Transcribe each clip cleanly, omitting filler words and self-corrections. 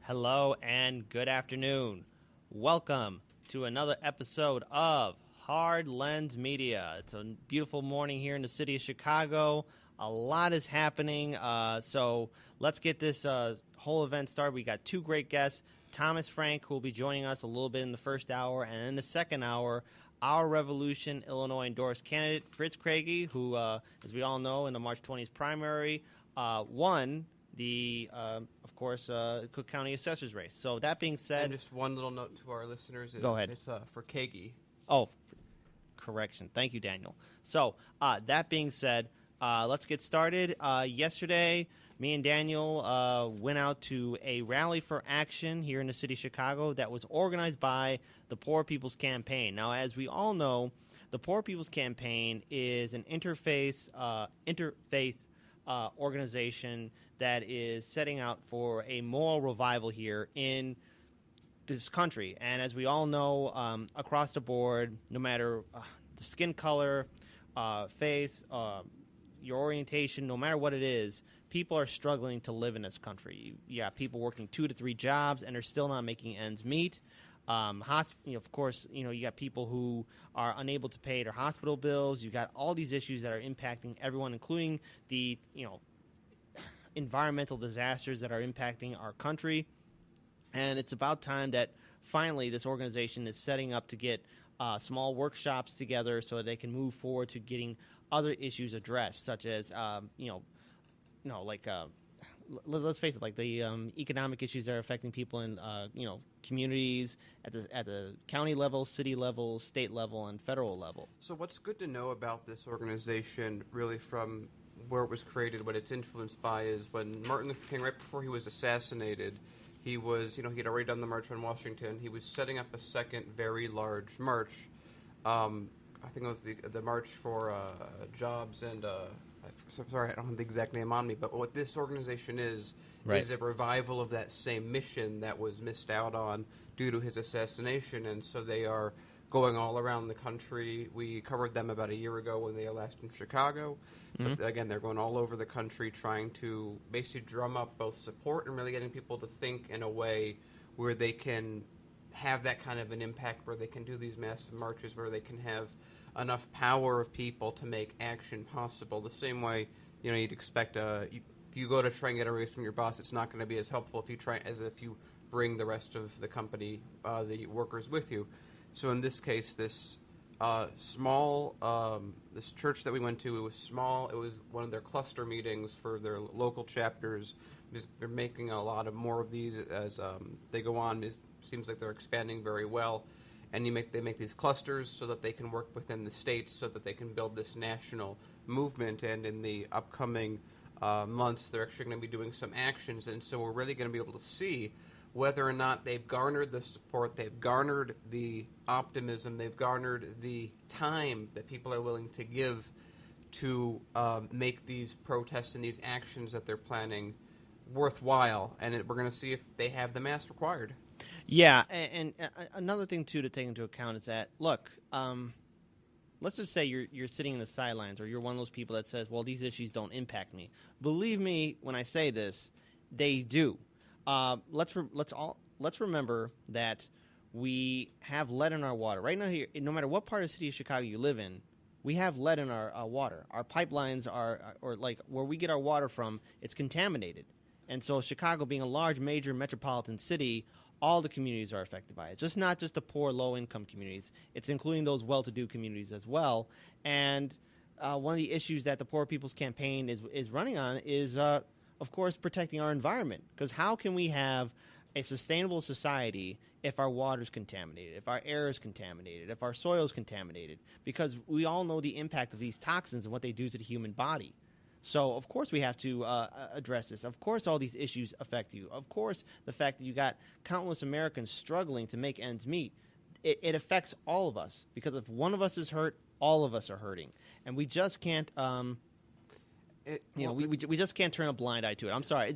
Hello and good afternoon. Welcome to another episode of Hard Lens Media. It's a beautiful morning here in the city of Chicago. A lot is happening, so let's get this whole event started. We got two great guests, Thomas Frank, who will be joining us a little bit in the first hour, and in the second hour, our Revolution Illinois endorsed candidate, Fritz Kaegi, who, as we all know, in the March 20th primary, won the, of course, Cook County Assessor's race. So that being said... And just one little note to our listeners. Go ahead. It's for Kaegi. Oh, correction. Thank you, Daniel. So that being said, let's get started. Yesterday, me and Daniel went out to a rally for action here in the city of Chicago that was organized by the Poor People's Campaign. Now, as we all know, the Poor People's Campaign is an interfaith organization that is setting out for a moral revival here in this country. And as we all know, across the board, no matter the skin color, faith, your orientation, no matter what it is, people are struggling to live in this country. You got people working 2 to 3 jobs, and they're still not making ends meet. Of course, you got people who are unable to pay their hospital bills. You got all these issues that are impacting everyone, including the, environmental disasters that are impacting our country. And it's about time that finally this organization is setting up to get small workshops together so that they can move forward to getting other issues addressed, such as, let's face it, like the economic issues that are affecting people in, communities at the county level, city level, state level, and federal level. So what's good to know about this organization, really from where it was created, what it's influenced by, is when Martin Luther King, right before he was assassinated, he was, he had already done the March on Washington. He was setting up a second very large march. I think it was the March for Jobs and... sorry, I don't have the exact name on me, but what this organization is a revival of that same mission that was missed out on due to his assassination, and so they are going all around the country. We covered them about a year ago when they were last in Chicago. Mm-hmm. But again, they're going all over the country trying to basically drum up both support and really getting people to think in a way where they can have that kind of an impact, where they can do these massive marches, where they can have enough power of people to make action possible. The same way, you'd expect if you go to try and get a raise from your boss, it's not going to be as helpful if you bring the rest of the company, the workers with you. So in this case, this this church that we went to, it was small. It was one of their cluster meetings for their local chapters. They're making a lot of more of these as they go on. It seems like they're expanding very well. And they make these clusters so that they can work within the states, so that they can build this national movement. And in the upcoming months, they're actually going to be doing some actions. And so we're really going to be able to see whether or not they've garnered the support, they've garnered the optimism, they've garnered the time that people are willing to give to make these protests and these actions that they're planning worthwhile. And we're going to see if they have the mass required. Yeah, and another thing, too, to take into account is that, look, let's just say you're sitting in the sidelines, or you're one of those people that says, well, these issues don't impact me. Believe me when I say this, they do. Let's remember that we have lead in our water. Right now, here, no matter what part of the city of Chicago you live in, we have lead in our water. Our pipelines or like where we get our water from, it's contaminated. And so Chicago being a large, major metropolitan city, all the communities are affected by it. It's not just the poor, low-income communities. It's including those well-to-do communities as well. And one of the issues that the Poor People's Campaign is running on is, of course, protecting our environment. Because how can we have a sustainable society if our water is contaminated, if our air is contaminated, if our soil is contaminated? Because we all know the impact of these toxins and what they do to the human body. So, of course, we have to address this. Of course, all these issues affect you. Of course, the fact that you got countless Americans struggling to make ends meet, it affects all of us. Because if one of us is hurt, all of us are hurting. And we just can't, we just can't turn a blind eye to it. I'm sorry.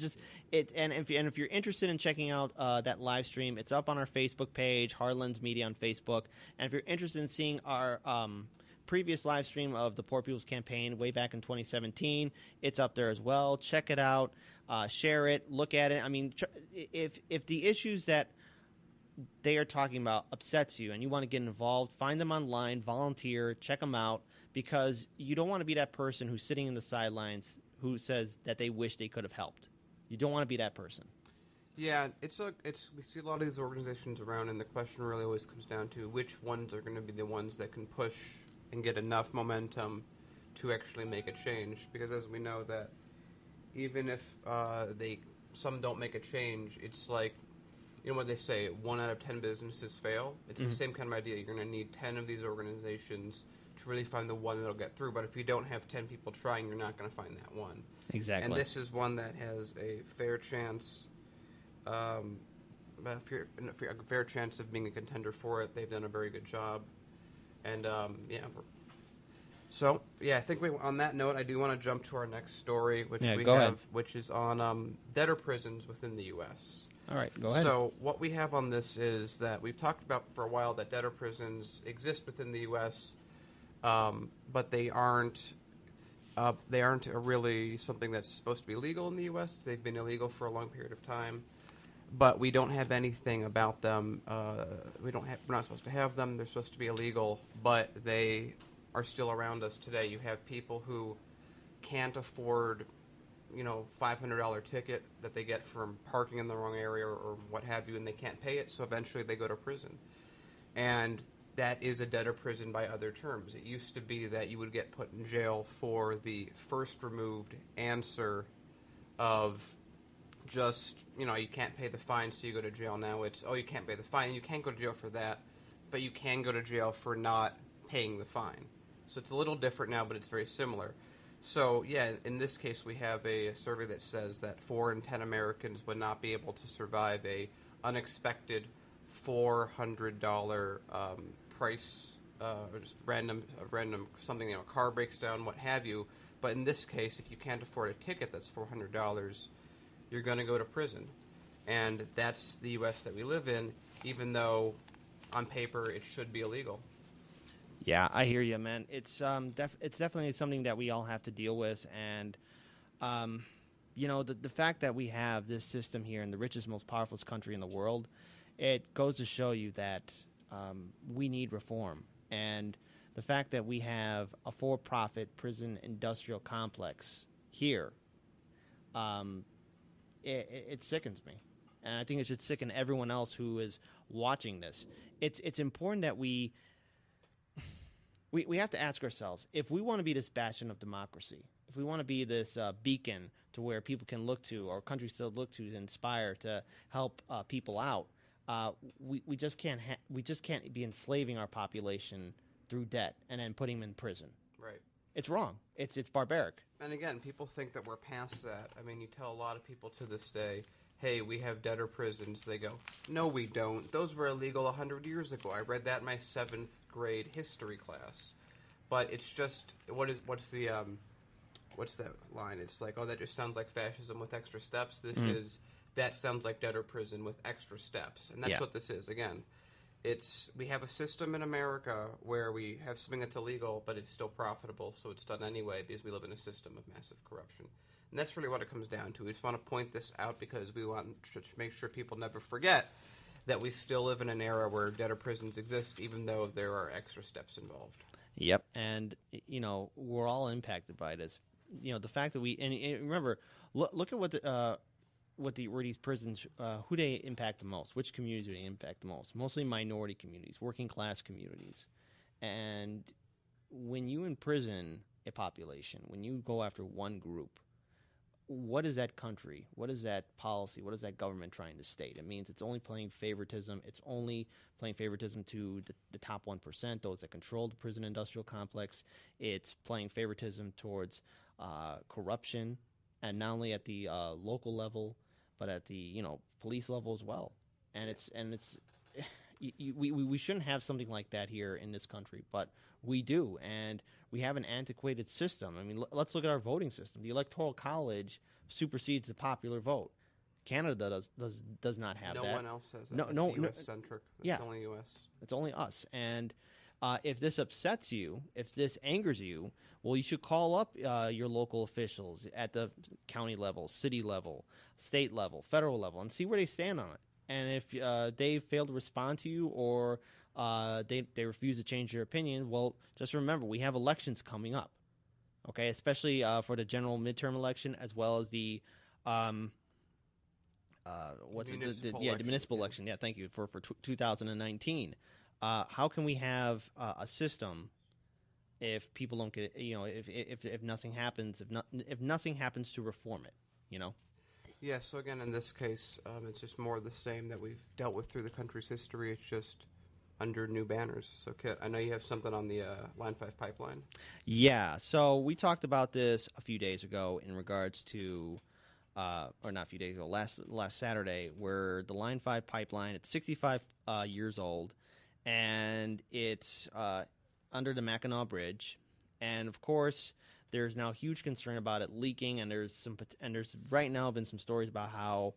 And if you're interested in checking out that live stream, it's up on our Facebook page, Hard Lens Media on Facebook. And if you're interested in seeing our previous live stream of the Poor People's Campaign way back in 2017. It's up there as well. Check it out. Share it. Look at it. I mean, if the issues that they are talking about upsets you and you want to get involved, find them online, volunteer, check them out, because you don't want to be that person who's sitting in the sidelines who says that they wish they could have helped. You don't want to be that person. Yeah, we see a lot of these organizations around, and the question really always comes down to which ones are going to be the ones that can push and get enough momentum to actually make a change. Because as we know that even if some don't make a change, it's like, you know what they say, 1 out of 10 businesses fail. It's the same kind of idea. You're going to need 10 of these organizations to really find the one that'll get through. But if you don't have 10 people trying, you're not going to find that one. Exactly. And this is one that has a fair chance, a fair chance of being a contender for it. They've done a very good job. And, So, I think on that note, I do want to jump to our next story, which which is on debtor prisons within the U.S. All right, go ahead. So what we have on this is that we've talked about for a while that debtor prisons exist within the U.S., but they aren't really something that's supposed to be legal in the U.S. They've been illegal for a long period of time, but we don't have anything about them. We're not supposed to have them. They're supposed to be illegal, but they are still around us today. You have people who can't afford $500 ticket that they get from parking in the wrong area or what have you, and they can't pay it, so eventually they go to prison. And that is a debtor prison by other terms. It used to be that you would get put in jail for the first removed answer of just, you can't pay the fine, so you go to jail. Now it's, you can't pay the fine, you can't go to jail for that, but you can go to jail for not paying the fine. So it's a little different now, but it's very similar. So, in this case, we have a survey that says that 4 in 10 Americans would not be able to survive a unexpected $400 price, or just random something, a car breaks down, what have you. But in this case, if you can't afford a ticket that's $400, you're going to go to prison. And that's the U.S. that we live in, even though on paper it should be illegal. Yeah, I hear you, man. It's definitely something that we all have to deal with, and the fact that we have this system here in the richest, most powerful country in the world, it goes to show you that we need reform. And the fact that we have a for-profit prison industrial complex here, it sickens me, and I think it should sicken everyone else who is watching this. It's important that we have to ask ourselves, if we want to be this bastion of democracy, if we want to be this beacon to where people can look to, or countries to look to inspire, to help people out, we just can't be enslaving our population through debt and then putting them in prison. Right. It's wrong. It's barbaric. And again, people think that we're past that. I mean, you tell a lot of people to this day, hey, we have debtor prisons. They go, no, we don't. Those were illegal 100 years ago. I read that in my 7th grade history class. But it's just, what's that line? It's like, that just sounds like fascism with extra steps. That sounds like debtor prison with extra steps. And that's what this is. Again, we have a system in America where we have something that's illegal, but it's still profitable, so it's done anyway because we live in a system of massive corruption. And that's really what it comes down to. We just want to point this out because we want to make sure people never forget that we still live in an era where debtor prisons exist, even though there are extra steps involved. Yep, and we're all impacted by this. The fact that and remember, look at where these prisons, who they impact the most, which communities do they impact the most? Mostly minority communities, working class communities, and when you imprison a population, when you go after one group, what is that country? What is that policy? What is that government trying to state? It means it's only playing favoritism. It's only playing favoritism to the top 1%, those that control the prison industrial complex. It's playing favoritism towards corruption, and not only at the local level, but at the police level as well. And we shouldn't have something like that here in this country, but we do, and we have an antiquated system. I mean, let's look at our voting system. The Electoral College supersedes the popular vote. Canada does not have that. No one else has that. It's U.S. centric. It's only U.S. It's only us, and If this upsets you, if this angers you, well, you should call up your local officials at the county level, city level, state level, federal level, and see where they stand on it. And if they fail to respond to you or they refuse to change their opinion, well, just remember, we have elections coming up, okay, especially for the general midterm election as well as the the municipal election. Yeah, thank you, for 2019. How can we have a system if people don't get, if nothing happens, if nothing happens to reform it, Yeah, so again, in this case, it's just more of the same that we've dealt with through the country's history. It's just under new banners. So, Kit, I know you have something on the Line 5 pipeline. Yeah, so we talked about this a few days ago in regards to, or not a few days ago, last Saturday, where the Line 5 pipeline, it's 65 years old, and it's under the Mackinac Bridge. And, of course, there's now huge concern about it leaking, and there's right now been some stories about how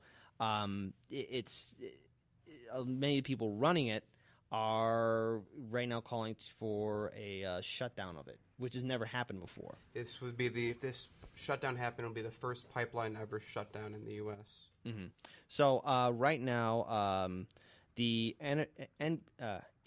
many people running it are right now calling for a shutdown of it, which has never happened before. This would be if this shutdown happened, it would be the first pipeline ever shut down in the U.S. Mm-hmm. So right now, the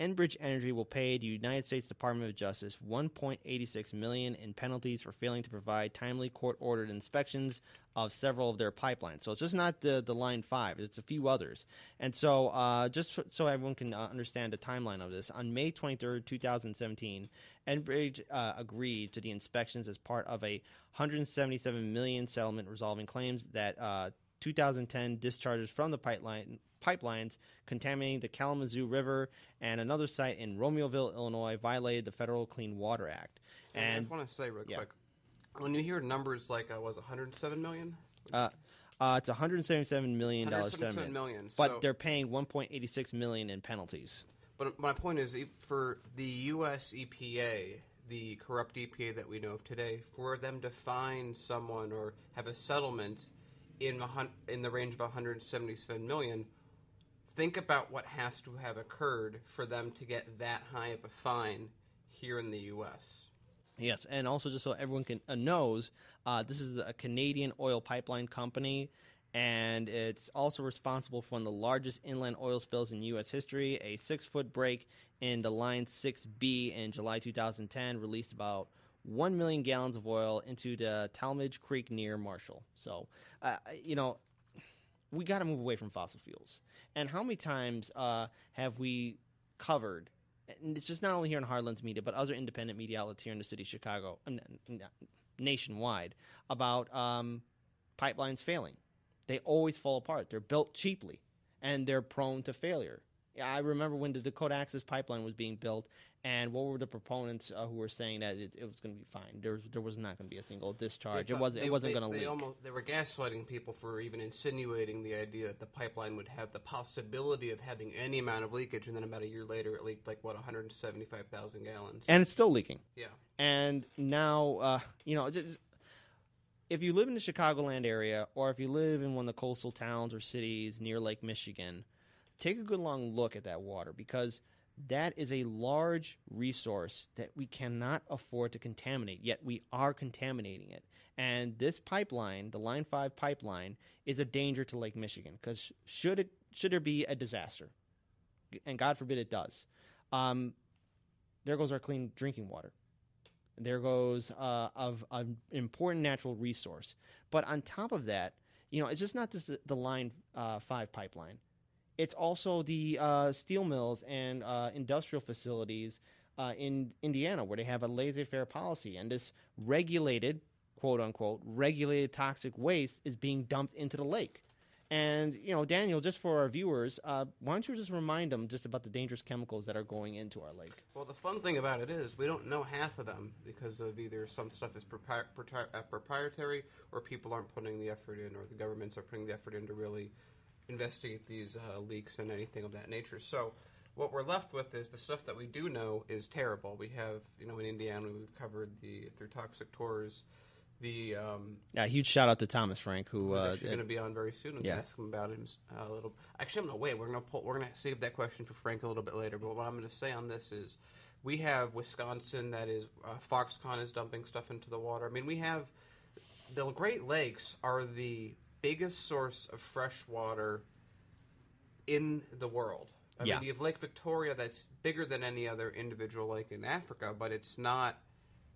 Enbridge Energy will pay the United States Department of Justice $1.86 million in penalties for failing to provide timely court-ordered inspections of several of their pipelines. So it's just not the Line 5; it's a few others. And so, just so everyone can understand the timeline of this, on May 23rd, 2017, Enbridge agreed to the inspections as part of a $177 million settlement resolving claims that 2010 discharges from the pipelines contaminating the Kalamazoo River and another site in Romeoville, Illinois, violated the Federal Clean Water Act. And I just want to say real quick, when you hear numbers like, was it $107 million? It's $177 million settlement, million, but they're paying $1.86 million in penalties. But my point is, for the U.S. EPA, the corrupt EPA that we know of today, for them to fine someone or have a settlement in the range of $177 million, think about what has to have occurred for them to get that high of a fine here in the U.S. Yes, and also just so everyone knows, this is a Canadian oil pipeline company, and it's also responsible for one of the largest inland oil spills in U.S. history. A 6-foot break in the Line 6B in July 2010 released about 1 million gallons of oil into the Talmadge Creek near Marshall. So, we got to move away from fossil fuels. And how many times have we covered, and it's just not only here in Heartlands Media, but other independent media outlets here in the city of Chicago, nationwide, about pipelines failing. They always fall apart. They're built cheaply, and they're prone to failure. I remember when the Dakota Access Pipeline was being built, and what were the proponents who were saying that it was going to be fine? There was not going to be a single discharge. It wasn't going to leak. They were gaslighting people for even insinuating the idea that the pipeline would have the possibility of having any amount of leakage, and then about a year later, it leaked 175,000 gallons. And it's still leaking. Yeah. And now, if you live in the Chicagoland area, or if you live in one of the coastal towns or cities near Lake Michigan, take a good long look at that water, because that is a large resource that we cannot afford to contaminate, yet we are contaminating it. And this pipeline, the Line 5 pipeline, is a danger to Lake Michigan, because should there be a disaster, and God forbid it does, there goes our clean drinking water. There goes of an important natural resource. But on top of that, it's just not just the Line 5 pipeline. It's also the steel mills and industrial facilities in Indiana, where they have a laissez-faire policy, and this regulated, quote-unquote, regulated toxic waste is being dumped into the lake. And, Daniel, just for our viewers, why don't you just remind them just about the dangerous chemicals that are going into our lake? Well, the fun thing about it is we don't know half of them because of either some stuff is proprietary, or people aren't putting the effort in, or the governments are putting the effort in to really investigate these leaks and anything of that nature. So what we're left with is the stuff that we do know is terrible. We have, in Indiana, we've covered through Toxic Tours, huge shout out to Thomas Frank, who's actually going to be on very soon, and ask him about him a little. Actually, I'm going to wait. We're going to save that question for Frank a little bit later. But what I'm going to say on this is, We have Wisconsin that is Foxconn is dumping stuff into the water. I mean, we have the Great Lakes are the biggest source of fresh water in the world. I mean, you have Lake Victoria that's bigger than any other individual lake in Africa, but it's not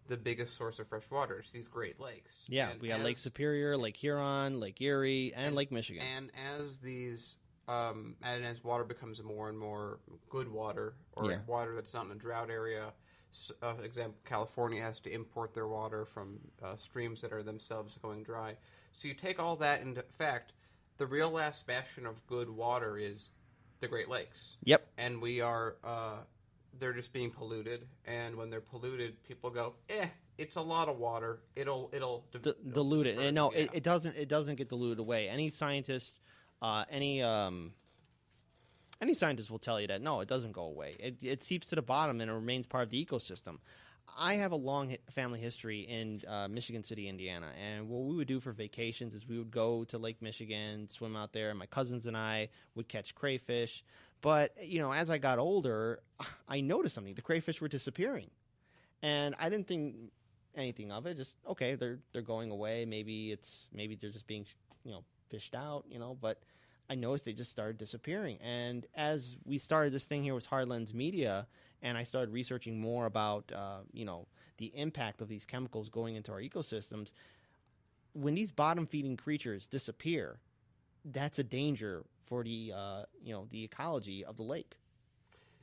the biggest source of fresh water. It's these Great Lakes. Yeah, we got Lake Superior, Lake Huron, Lake Erie, and Lake Michigan. And as these, and as water becomes more and more good water, or water that's not in a drought area, example, California has to import their water from streams that are themselves going dry. So you take all that into fact, the real last bastion of good water is the Great Lakes. Yep. And we are, they're just being polluted. And when they're polluted, people go, it's a lot of water. It'll dilute it. And no, it doesn't get diluted away. Any scientist, any scientist will tell you that, no, it doesn't go away. It seeps to the bottom and it remains part of the ecosystem. I have a long family history in Michigan City, Indiana, and what we would do for vacations is we would go to Lake Michigan, swim out there, and my cousins and I would catch crayfish. But, as I got older, I noticed something. The crayfish were disappearing, and I didn't think anything of it. Just, okay, they're going away. Maybe they're just being, fished out, but I noticed they just started disappearing. And as we started this thing here with Hardlands Media, and I started researching more about, the impact of these chemicals going into our ecosystems, when these bottom-feeding creatures disappear, that's a danger for the, the ecology of the lake.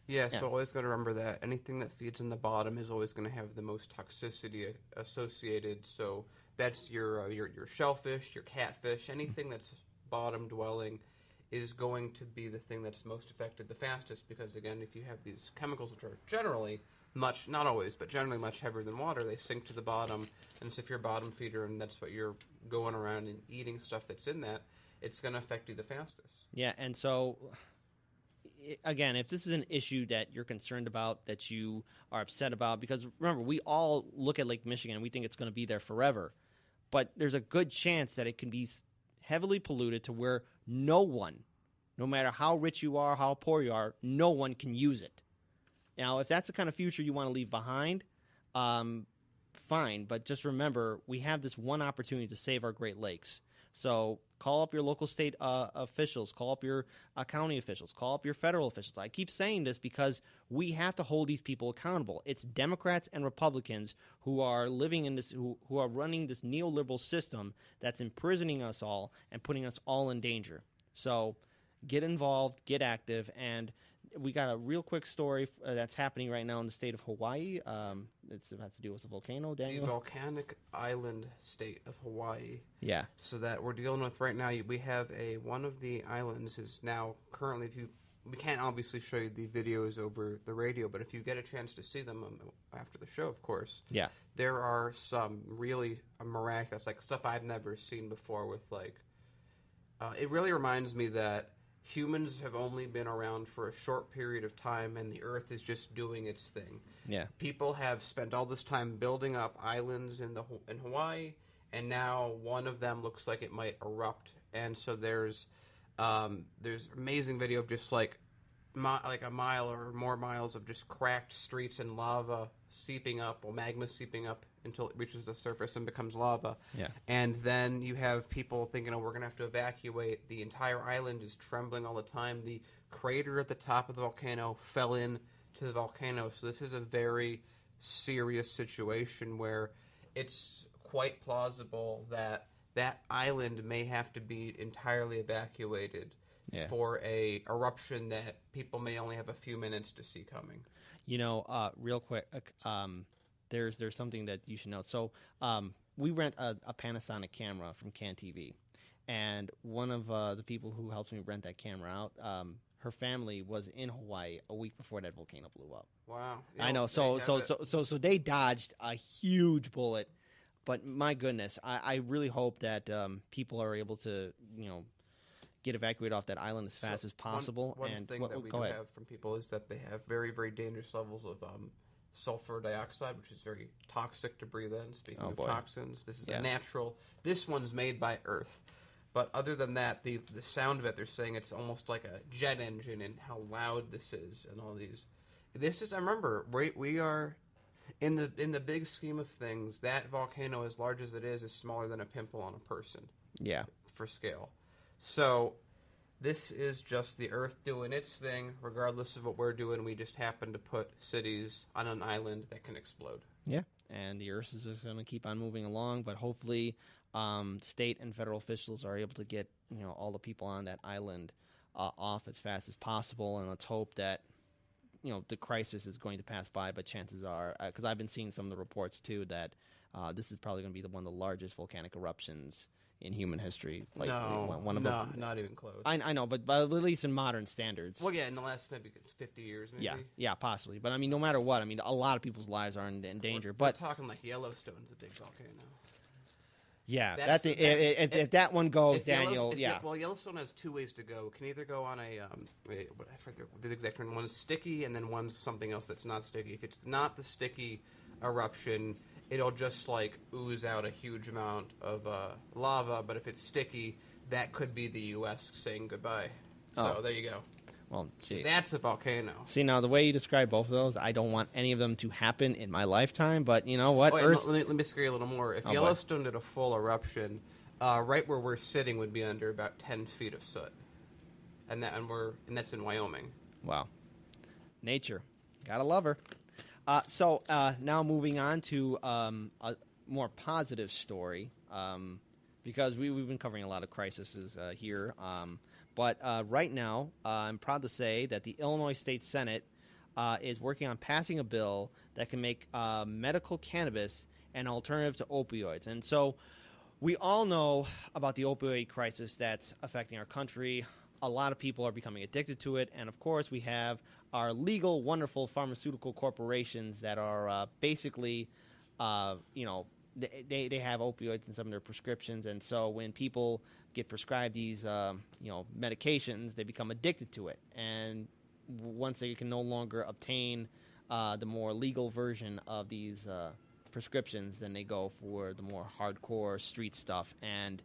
Yeah, so always got to remember that anything that feeds in the bottom is always going to have the most toxicity associated. So that's your shellfish, your catfish, anything that's bottom-dwelling is going to be the thing that's most affected the fastest because, again, if you have these chemicals which are generally much, not always, but generally much heavier than water, they sink to the bottom. And so if you're a bottom feeder and that's what you're going around and eating stuff that's in that, it's going to affect you the fastest. Yeah, and so, again, if this is an issue that you're concerned about, that you are upset about, because remember, we all look at Lake Michigan and we think it's going to be there forever, but there's a good chance that it can be heavily polluted to where no one, no matter how rich you are, how poor you are, no one can use it. Now, if that's the kind of future you want to leave behind, fine. But just remember, we have this one opportunity to save our Great Lakes. So call up your local state officials, call up your county officials, call up your federal officials. I keep saying this because we have to hold these people accountable. It's Democrats and Republicans who are living in this, who are running this neoliberal system that's imprisoning us all and putting us all in danger. So get involved, get active, and we got a real quick story that's happening right now in the state of Hawaii. It has to do with the volcano, Daniel? The volcanic island state of Hawaii. Yeah. So that we're dealing with right now, we have one of the islands is now currently, we can't obviously show you the videos over the radio, but if you get a chance to see them after the show, of course. Yeah. There are some really miraculous, like stuff I've never seen before with it really reminds me that humans have only been around for a short period of time, and the Earth is just doing its thing. Yeah. People have spent all this time building up islands in Hawaii, and now one of them looks like it might erupt. And so there's amazing video of just like a mile or more miles of just cracked streets and lava seeping up, or magma seeping up until it reaches the surface and becomes lava. Yeah. And then you have people thinking, we're going to have to evacuate. The entire island is trembling all the time. The crater at the top of the volcano fell in to the volcano. So this is a very serious situation where it's quite plausible that that island may have to be entirely evacuated for a eruption that people may only have a few minutes to see coming. Real quick, there's something that you should know. So we rent a Panasonic camera from Can TV, and one of the people who helps me rent that camera out, her family was in Hawaii a week before that volcano blew up. Wow. I know. So they dodged a huge bullet, but my goodness, I really hope that people are able to, get evacuated off that island as fast as possible. One thing that we do have from people is that they have very, very dangerous levels of sulfur dioxide, which is very toxic to breathe in. Speaking of toxins, this is a natural. This one's made by Earth. But other than that, the sound of it, they're saying it's almost like a jet engine and how loud this is and all these. This is, I remember, we are, in the big scheme of things, that volcano, as large as it is smaller than a pimple on a person. Yeah. For scale. So, this is just the Earth doing its thing, regardless of what we're doing. We just happen to put cities on an island that can explode. Yeah, and the Earth is just going to keep on moving along, but hopefully state and federal officials are able to get all the people on that island off as fast as possible, and let's hope that the crisis is going to pass by, but chances are, because I've been seeing some of the reports too, that this is probably going to be one of the largest volcanic eruptions in human history. Like, not even close. I know, but at least in modern standards. Well, yeah, in the last maybe 50 years, maybe. Yeah, possibly. But I mean, no matter what, I mean, a lot of people's lives are in danger. We're but talking like Yellowstone's a big volcano. Yeah, if that one goes, Daniel. Well, Yellowstone has two ways to go. It can either go on I forget the exact term. One's sticky, and then one's something else that's not sticky. If it's not the sticky eruption, it'll just like ooze out a huge amount of lava. But if it's sticky, that could be the U.S. saying goodbye. So there you go. Well, see, that's a volcano. See, now the way you describe both of those, I don't want any of them to happen in my lifetime. But you know what? Let me disagree a little more. If Yellowstone did a full eruption, right where we're sitting would be under about 10 feet of soot, and that's in Wyoming. Wow, nature, gotta love her. So now moving on to a more positive story, because we've been covering a lot of crises here. But right now, I'm proud to say that the Illinois State Senate is working on passing a bill that can make medical cannabis an alternative to opioids. And so we all know about the opioid crisis that's affecting our country. A lot of people are becoming addicted to it. And, of course, we have our legal, wonderful pharmaceutical corporations that are basically, they have opioids in some of their prescriptions. And so when people get prescribed these, medications, they become addicted to it. And once they can no longer obtain the more legal version of these prescriptions, then they go for the more hardcore street stuff. And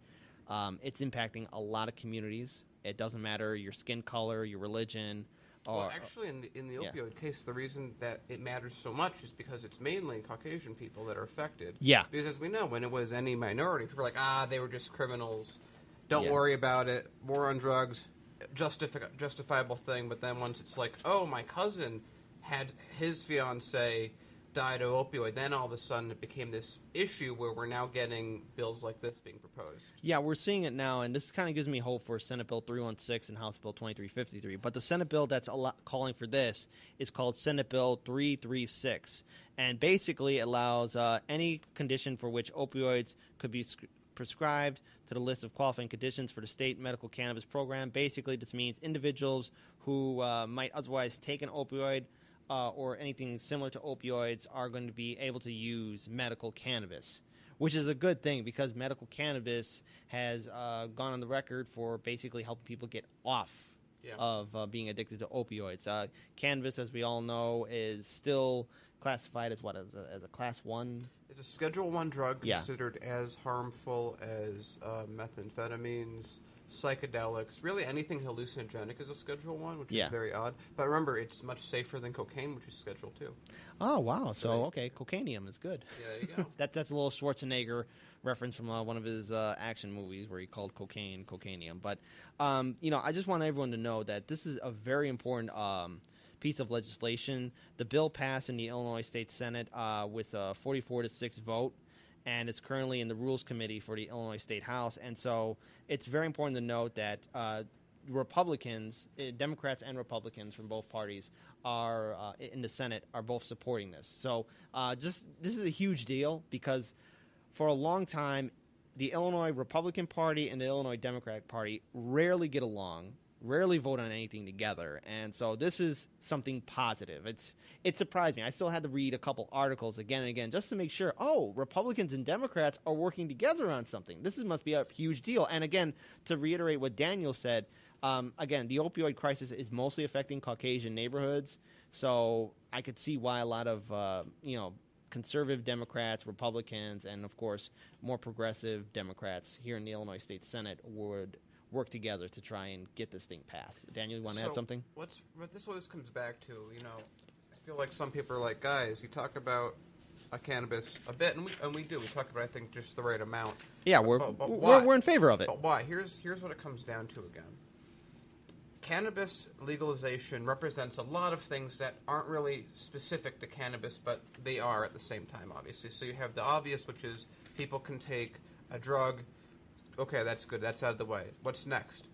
it's impacting a lot of communities. It doesn't matter your skin color, your religion. Well, actually, in the opioid case, the reason that it matters so much is because it's mainly Caucasian people that are affected. Yeah. Because as we know, when it was any minority, people are like, they were just criminals. Don't worry about it. War on drugs, justifiable thing. But then once it's like, my cousin had his fiance died of opioid, then all of a sudden it became this issue where we're now getting bills like this being proposed. Yeah, we're seeing it now, and this kind of gives me hope for Senate Bill 316 and House Bill 2353. But the Senate bill that's calling for this is called Senate Bill 336, and basically it allows any condition for which opioids could be prescribed to the list of qualifying conditions for the state medical cannabis program. Basically, this means individuals who might otherwise take an opioid or anything similar to opioids are going to be able to use medical cannabis, which is a good thing because medical cannabis has gone on the record for basically helping people get off of being addicted to opioids. Cannabis, as we all know, is still classified as as a class 1? It's a Schedule 1 drug considered as harmful as methamphetamines, psychedelics, really anything hallucinogenic is a Schedule 1, which is very odd. But remember, it's much safer than cocaine, which is Schedule 2. Oh, wow. So, cocainium is good. Yeah, there you go. That's a little Schwarzenegger reference from one of his action movies where he called cocaine cocainium. But, I just want everyone to know that this is a very important piece of legislation. The bill passed in the Illinois State Senate with a 44-6 vote, and it's currently in the Rules Committee for the Illinois State House. And so it's very important to note that Republicans, Democrats and Republicans from both parties are in the Senate are both supporting this. So this is a huge deal because for a long time, the Illinois Republican Party and the Illinois Democratic Party rarely get along, rarely vote on anything together, and so this is something positive. It surprised me. I still had to read a couple articles again and again just to make sure, Republicans and Democrats are working together on something. This must be a huge deal. And again, to reiterate what Daniel said, again, the opioid crisis is mostly affecting Caucasian neighborhoods, so I could see why a lot of, conservative Democrats, Republicans, and, of course, more progressive Democrats here in the Illinois State Senate would work together to try and get this thing passed. Daniel, you want to add something? What this always comes back to, feel like some people are like, guys, you talk about cannabis a bit, and we do. We talk about, I think, just the right amount. Yeah, but we're in favor of it. But why? Here's what it comes down to again. Cannabis legalization represents a lot of things that aren't really specific to cannabis, but they are at the same time, obviously. So you have the obvious, which is people can take a drug. Okay, that's good. That's out of the way. What's next?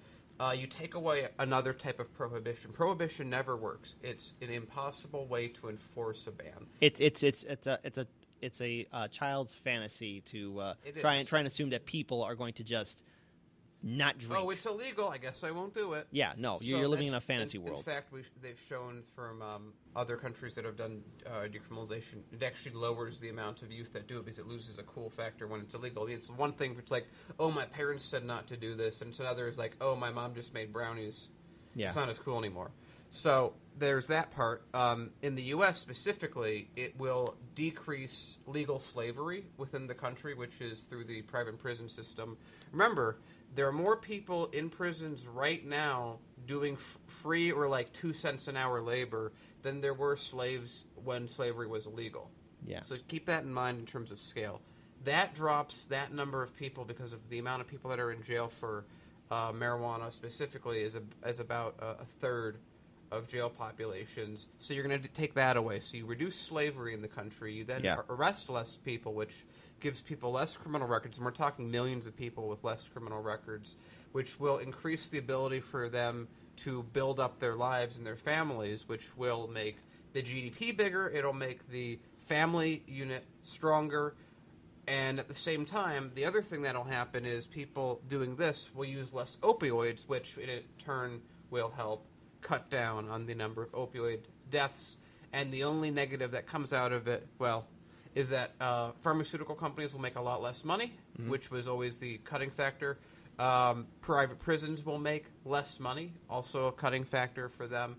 You take away another type of prohibition. Prohibition never works. It's an impossible way to enforce a ban. It's a child's fantasy to try and assume that people are going to just not drink. Oh, it's illegal. I guess I won't do it. Yeah, no, you're living in a fantasy world. In fact, they've shown from other countries that have done decriminalization, it actually lowers the amount of youth that do it because it loses a cool factor when it's illegal. It's one thing where it's like, oh, my parents said not to do this, and it's another is like, oh, my mom just made brownies. Yeah. It's not as cool anymore. So there's that part. In the U.S. specifically, it will decrease legal slavery within the country, which is through the private prison system. Remember, there are more people in prisons right now doing free or like 2 cents an hour labor than there were slaves when slavery was illegal. Yeah. So keep that in mind in terms of scale. That drops that number of people because of the amount of people that are in jail for marijuana specifically is about a third of jail populations. So you're going to take that away. So you reduce slavery in the country. You then arrest less people, which gives people less criminal records. And we're talking millions of people with less criminal records, which will increase the ability for them to build up their lives and their families, which will make the GDP bigger. It'll make the family unit stronger. And at the same time, the other thing that'll happen is people doing this will use less opioids, which in turn will help cut down on the number of opioid deaths. And the only negative that comes out of it, well, is that pharmaceutical companies will make a lot less money, which was always the cutting factor. Private prisons will make less money, also a cutting factor for them.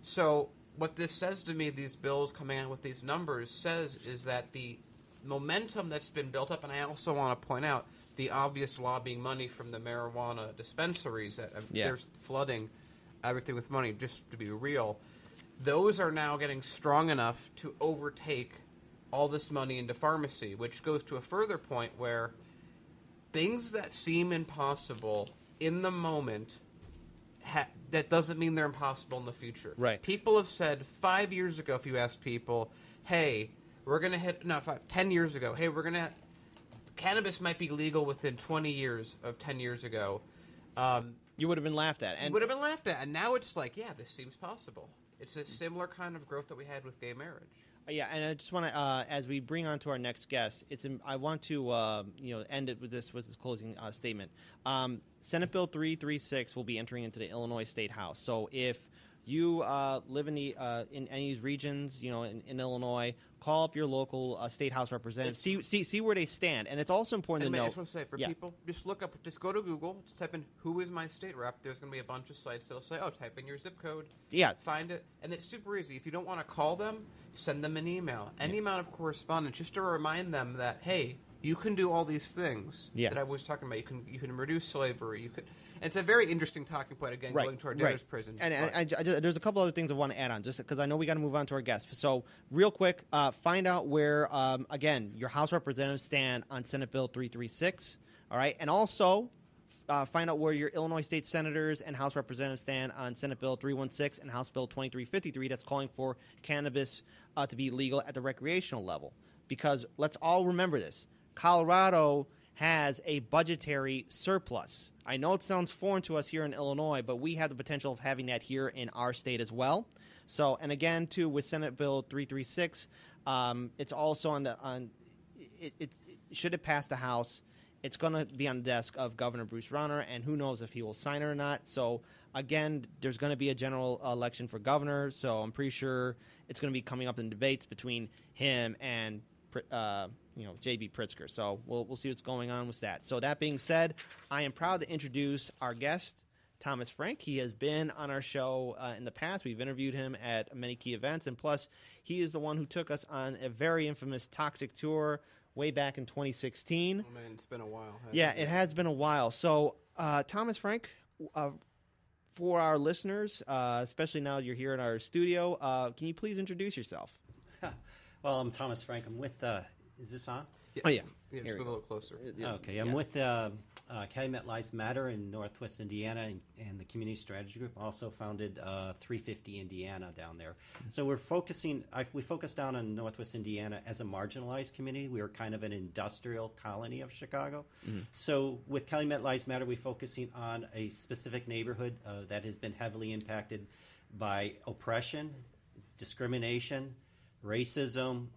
So what this says to me, these bills coming out with these numbers, says is that the momentum that's been built up, and I also want to point out the obvious lobbying money from the marijuana dispensaries that they're flooding everything with money, just to be real. Those are now getting strong enough to overtake all this money into pharmacy, which goes to a further point where things that seem impossible in the moment, that doesn't mean they're impossible in the future. Right. People have said 5 years ago, if you ask people, hey, we're going to hit, 10 years ago, hey, cannabis might be legal within 20 years of 10 years ago. You would have been laughed at. And would have been laughed at. And now it's like, yeah, this seems possible. It's a similar kind of growth that we had with gay marriage. Yeah, and I just want to, as we bring on to our next guest, I want to, end it with this closing statement. Senate Bill 336 will be entering into the Illinois State House. So if you live in any of these regions, in Illinois, call up your local state house representative. See where they stand, and it's also important to know. I just want to say for people, just go to Google, just type in "who is my state rep." There's going to be a bunch of sites that'll say, "Oh, type in your zip code." Yeah, find it, and it's super easy. If you don't want to call them, send them an email. Any amount of correspondence, just to remind them that hey, you can do all these things that I was talking about. You can reduce slavery. You could. And it's a very interesting talking point, again, going to our debtors' prison. And there's a couple other things I want to add on, just because I know we got to move on to our guests. So real quick, find out where, again, your House representatives stand on Senate Bill 336, all right? And also find out where your Illinois state senators and House representatives stand on Senate Bill 316 and House Bill 2353 that's calling for cannabis to be legal at the recreational level. Because let's all remember this. Colorado has a budgetary surplus. I know it sounds foreign to us here in Illinois, but we have the potential of having that here in our state as well. So, and again, too, with Senate Bill 336, it's also should it pass the House, it's going to be on the desk of Governor Bruce Rauner, and who knows if he will sign it or not. So, again, there's going to be a general election for governor, so I'm pretty sure it's going to be coming up in debates between him and J.B. Pritzker. So we'll see what's going on with that. So that being said, I am proud to introduce our guest, Thomas Frank. He has been on our show in the past. We've interviewed him at many key events, and plus, he is the one who took us on a very infamous Toxic tour way back in 2016. Oh man, it's been a while. It has been a while. So Thomas Frank, for our listeners, especially now you're here in our studio, can you please introduce yourself? Well, I'm Thomas Frank. I'm with, is this on? Yeah. Oh, yeah. Yeah, just move a little closer. Okay, I'm with Calumet Lives Matter in Northwest Indiana and the Community Strategy Group. Also founded 350 Indiana down there. So we focus down on Northwest Indiana as a marginalized community. We are kind of an industrial colony of Chicago. So with Calumet Lives Matter, we're focusing on a specific neighborhood that has been heavily impacted by oppression, discrimination, racism,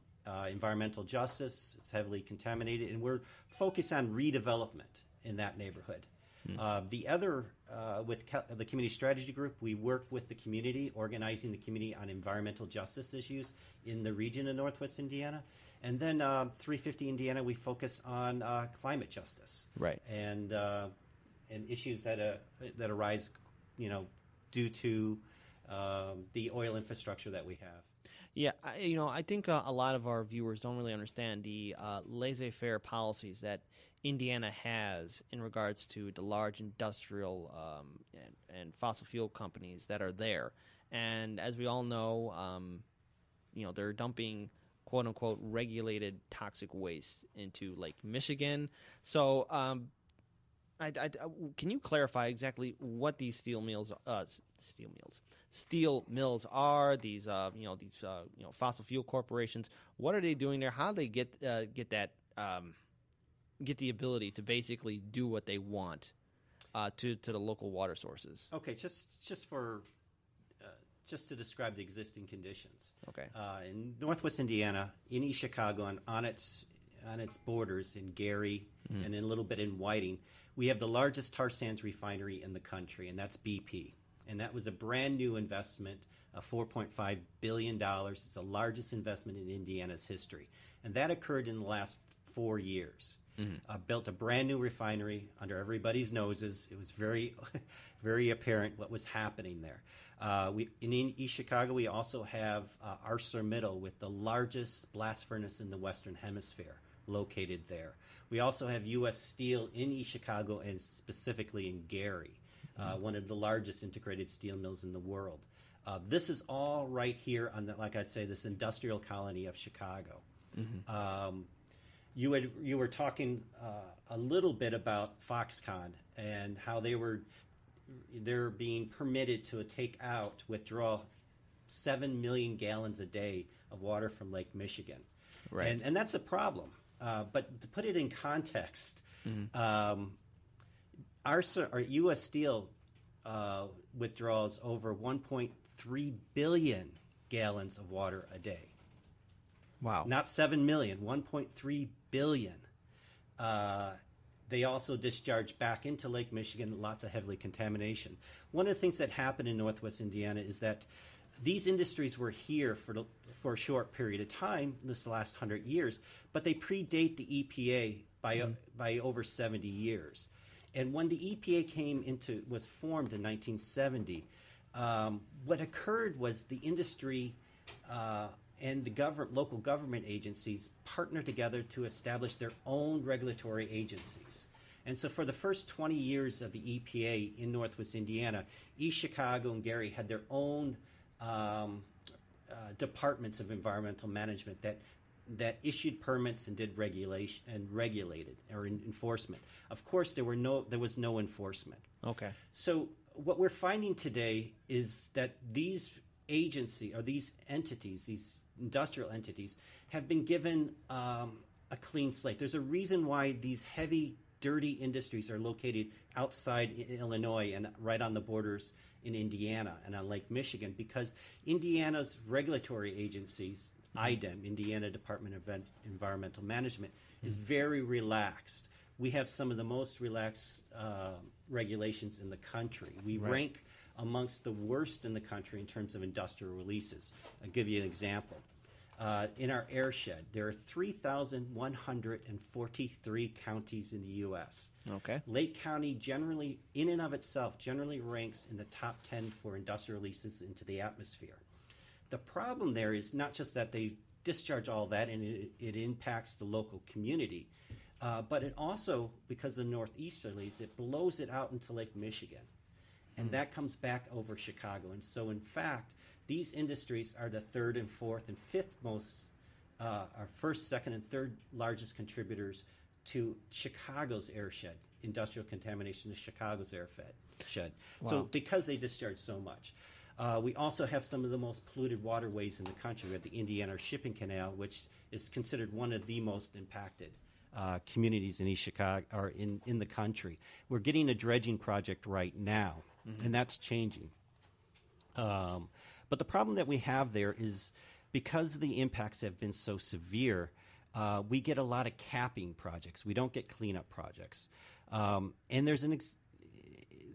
environmental justice. It's heavily contaminated, and we're focused on redevelopment in that neighborhood. The other, with the Community Strategy Group, we work with the community, organizing the community on environmental justice issues in the region of Northwest Indiana. And then 350 Indiana, we focus on climate justice, Right. and issues that arise, due to the oil infrastructure that we have. Yeah, I think a lot of our viewers don't really understand the laissez-faire policies that Indiana has in regards to the large industrial and fossil fuel companies that are there. And as we all know, they're dumping quote-unquote regulated toxic waste into Lake Michigan. So can you clarify exactly what these steel mills are? These fossil fuel corporations. What are they doing there? How do they get the ability to basically do what they want to the local water sources? Okay, just to describe the existing conditions. Okay. In Northwest Indiana, in East Chicago, and on its borders in Gary and in a little bit in Whiting, we have the largest tar sands refinery in the country, and that's BP. And that was a brand new investment of $4.5 billion. It's the largest investment in Indiana's history. And that occurred in the last 4 years. Built a brand new refinery under everybody's noses. It was very, very apparent what was happening there. In East Chicago, we also have ArcelorMittal with the largest blast furnace in the Western Hemisphere located there. We also have U.S. Steel in East Chicago and specifically in Gary, one of the largest integrated steel mills in the world. This is all right here on this industrial colony of Chicago. You were talking a little bit about Foxconn and how they're being permitted to withdraw 7 million gallons a day of water from Lake Michigan. Right. And that's a problem. But to put it in context, our U.S. Steel withdraws over 1.3 billion gallons of water a day. Wow. Not 7 million, 1.3 billion. They also discharge back into Lake Michigan lots of heavily contamination. One of the things that happened in Northwest Indiana is that these industries were here for a short period of time, this last 100 years, but they predate the EPA by over 70 years. And when the EPA was formed in 1970, what occurred was the industry and the local government agencies partnered together to establish their own regulatory agencies. And so for the first 20 years of the EPA in Northwest Indiana, East Chicago and Gary had their own departments of environmental management that issued permits and did regulation and regulated or enforcement. Of course, there was no enforcement. Okay. So what we're finding today is that these agencies or these entities, these industrial entities, have been given a clean slate. There's a reason why these heavy, dirty industries are located outside Illinois and right on the borders in Indiana and on Lake Michigan, because Indiana's regulatory agencies, IDEM, Indiana Department of Environmental Management, is very relaxed. We have some of the most relaxed regulations in the country. We rank amongst the worst in the country in terms of industrial releases. I'll give you an example. In our airshed, there are 3,143 counties in the U.S. Okay. Lake County generally, in and of itself, generally ranks in the top 10 for industrial releases into the atmosphere. The problem there is not just that they discharge all that and it impacts the local community, but it also, because of northeasterlies, it blows it out into Lake Michigan. and that comes back over Chicago. And so, in fact, these industries are the third and fourth and fifth most, our first, second, and third largest contributors to Chicago's airshed. Industrial contamination is Chicago's airshed. Wow. So because they discharge so much. We also have some of the most polluted waterways in the country. We have the Indiana Shipping Canal, which is considered one of the most impacted communities in East Chicago or in the country. We're getting a dredging project right now, and that's changing. But the problem that we have there is because the impacts have been so severe, we get a lot of capping projects. We don't get cleanup projects. And there's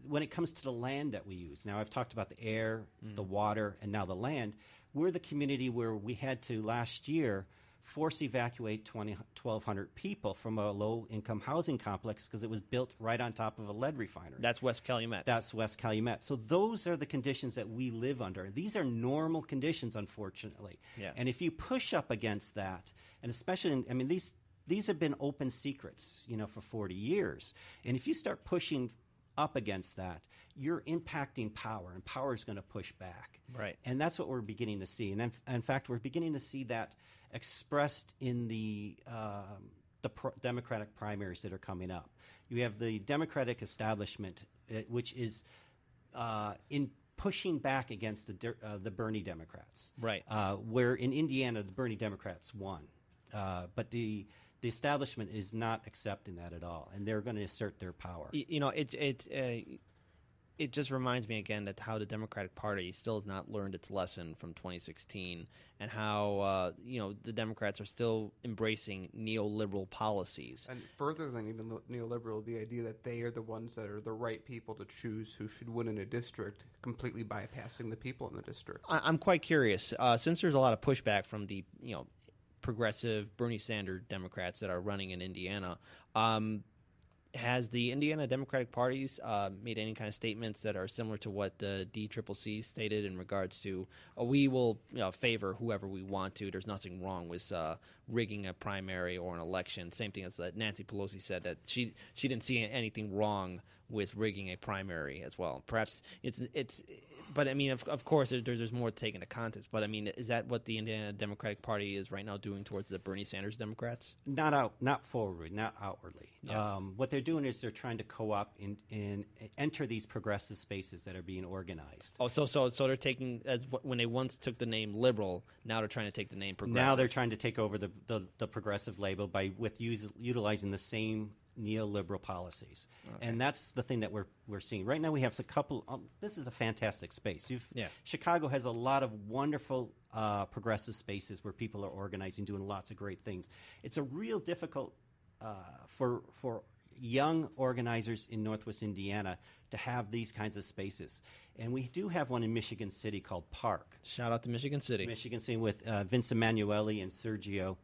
when it comes to the land that we use, now I've talked about the air, the water, and now the land, we're the community where we had to last year force evacuate 1,200 people from a low-income housing complex because it was built right on top of a lead refinery. That's West Calumet. That's West Calumet. So those are the conditions that we live under. These are normal conditions, unfortunately. Yeah. And if you push up against that, and especially, these have been open secrets, for 40 years. And if you start pushing up against that, you're impacting power, and power is going to push back. Right. And that's what we're beginning to see. And in fact, we're beginning to see that expressed in the Democratic primaries that are coming up. You have the Democratic establishment, which is in pushing back against the Bernie Democrats. Right. Where in Indiana, the Bernie Democrats won. But the establishment is not accepting that at all, and they're going to assert their power. It just reminds me again that how the Democratic Party still has not learned its lesson from 2016, and how the Democrats are still embracing neoliberal policies. And further than even neoliberal, the idea that they are the ones that are the right people to choose who should win in a district, completely bypassing the people in the district. I'm quite curious, since there's a lot of pushback from the progressive Bernie Sanders Democrats that are running in Indiana. Has the Indiana Democratic Party made any kind of statements that are similar to what the DCCC stated in regards to we will favor whoever we want to? There's nothing wrong with rigging a primary or an election. Same thing as Nancy Pelosi said, that she didn't see anything wrong with rigging a primary as well. Perhaps it's but I mean, of course, there's more to take into context. But I mean, is that what the Indiana Democratic Party is right now doing towards the Bernie Sanders Democrats? Not forward, not outwardly. Yeah. What they're doing is they're trying to co-opt and enter these progressive spaces that are being organized. Oh, so they're taking when they once took the name liberal, now they're trying to take the name progressive. Now they're trying to take over the progressive label with utilizing the same neoliberal policies. Okay. And that's the thing that we're seeing. Right now we have a couple this is a fantastic space. Chicago has a lot of wonderful progressive spaces where people are organizing, doing lots of great things. It's a real difficult for young organizers in Northwest Indiana to have these kinds of spaces. And we do have one in Michigan City called Park. Shout out to Michigan City. Michigan City with Vince Emanuele and Sergio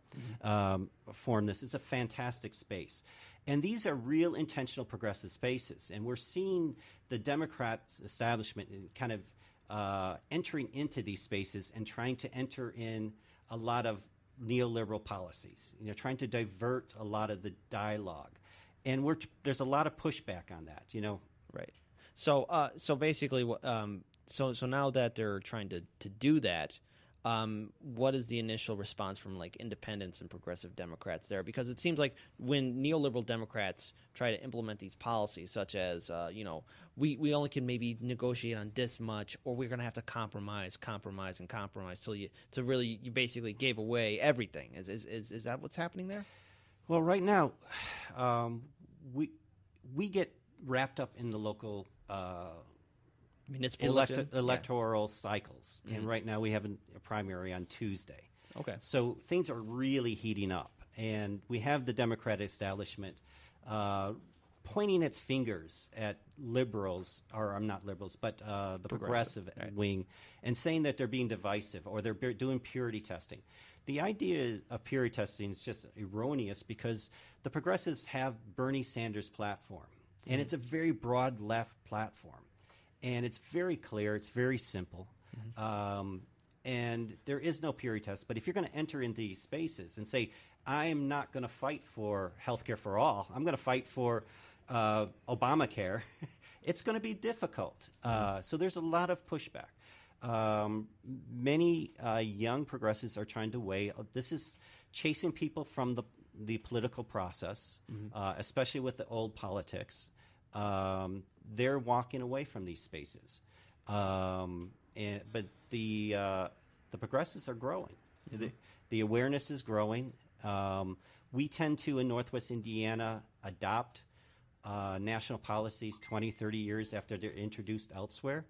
formed this. It's a fantastic space. And these are real intentional progressive spaces. And we're seeing the Democrats establishment kind of entering into these spaces and trying to enter in a lot of neoliberal policies, trying to divert a lot of the dialogue. And there's a lot of pushback on that, Right. So basically, so now that they're trying to do that, what is the initial response from independents and progressive Democrats there? Because it seems like when neoliberal Democrats try to implement these policies, such as we only can maybe negotiate on this much, or we're going to have to compromise, till you basically gave away everything. Is that what's happening there? Well, right now, we get wrapped up in the local municipal electoral cycles, and right now we have a primary on Tuesday. Okay, so things are really heating up, and we have the Democratic establishment pointing its fingers at liberals, or not liberals, but the progressive wing, and saying that they're being divisive or they're doing purity testing. The idea of purity testing is just erroneous because the progressives have Bernie Sanders' platform, and it's a very broad left platform. And it's very clear. It's very simple. And there is no purity test. But if you're going to enter into these spaces and say, I am not going to fight for health care for all, I'm going to fight for Obamacare, It's going to be difficult. So there's a lot of pushback. Many young progressives are trying to weigh. This is chasing people from the political process, especially with the old politics. They're walking away from these spaces, but the progressives are growing. The awareness is growing. We tend to, in Northwest Indiana, adopt national policies 20, 30 years after they're introduced elsewhere.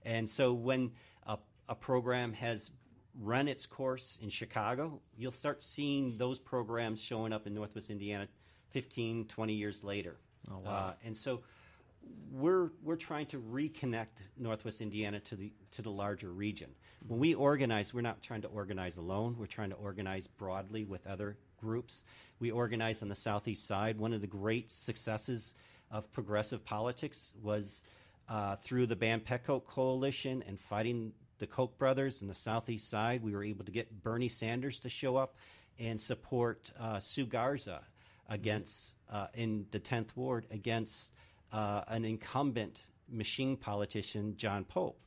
And so when a program has run its course in Chicago, you'll start seeing those programs showing up in Northwest Indiana 15, 20 years later. Oh, wow. And so we're trying to reconnect Northwest Indiana to the larger region. When we organize, we're not trying to organize alone. We're trying to organize broadly with other groups. We organize on the southeast side. One of the great successes of progressive politics was through the Ban Petcoat Coalition and fighting the Koch brothers in the southeast side. We were able to get Bernie Sanders to show up and support Sue Garza against in the 10th Ward against an incumbent machine politician, John Pope,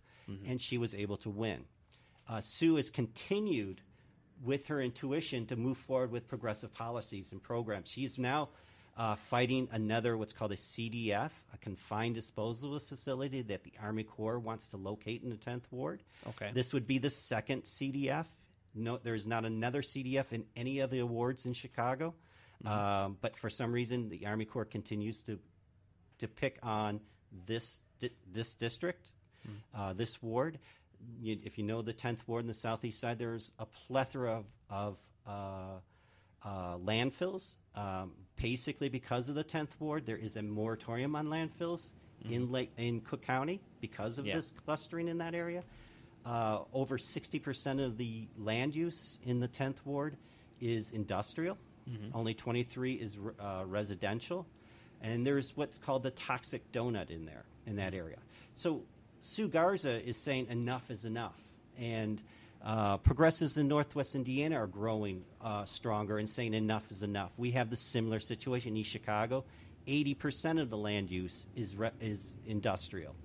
and she was able to win. Sue has continued with her intuition to move forward with progressive policies and programs. She's now fighting another what's called a CDF, a confined disposal facility that the Army Corps wants to locate in the 10th Ward. Okay. This would be the second CDF. No, there's not another CDF in any of the awards in Chicago. But for some reason, the Army Corps continues to pick on this district, this ward. If you know the 10th Ward in the southeast side, there's a plethora of landfills. Basically, because of the 10th Ward, there is a moratorium on landfills in Cook County because of this clustering in that area. Over 60% of the land use in the 10th Ward is industrial. Only 23 is residential. And there's what's called the toxic donut in that area. So Sue Garza is saying enough is enough. And progressives in Northwest Indiana are growing stronger and saying enough is enough. We have the similar situation in East Chicago. 80% of the land use is industrial,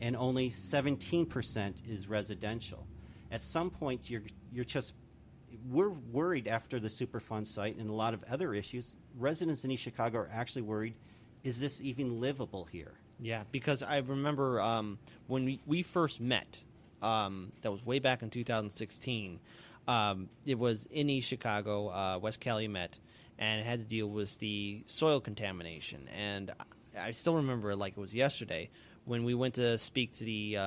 and only 17% is residential. At some point, we're worried after the Superfund site and a lot of other issues. Residents in East Chicago are actually worried, is this even livable here? Yeah, because I remember when we first met, that was way back in 2016. It was in East Chicago, West Calumet, and it had to deal with the soil contamination. And I still remember it like it was yesterday when we went to speak to the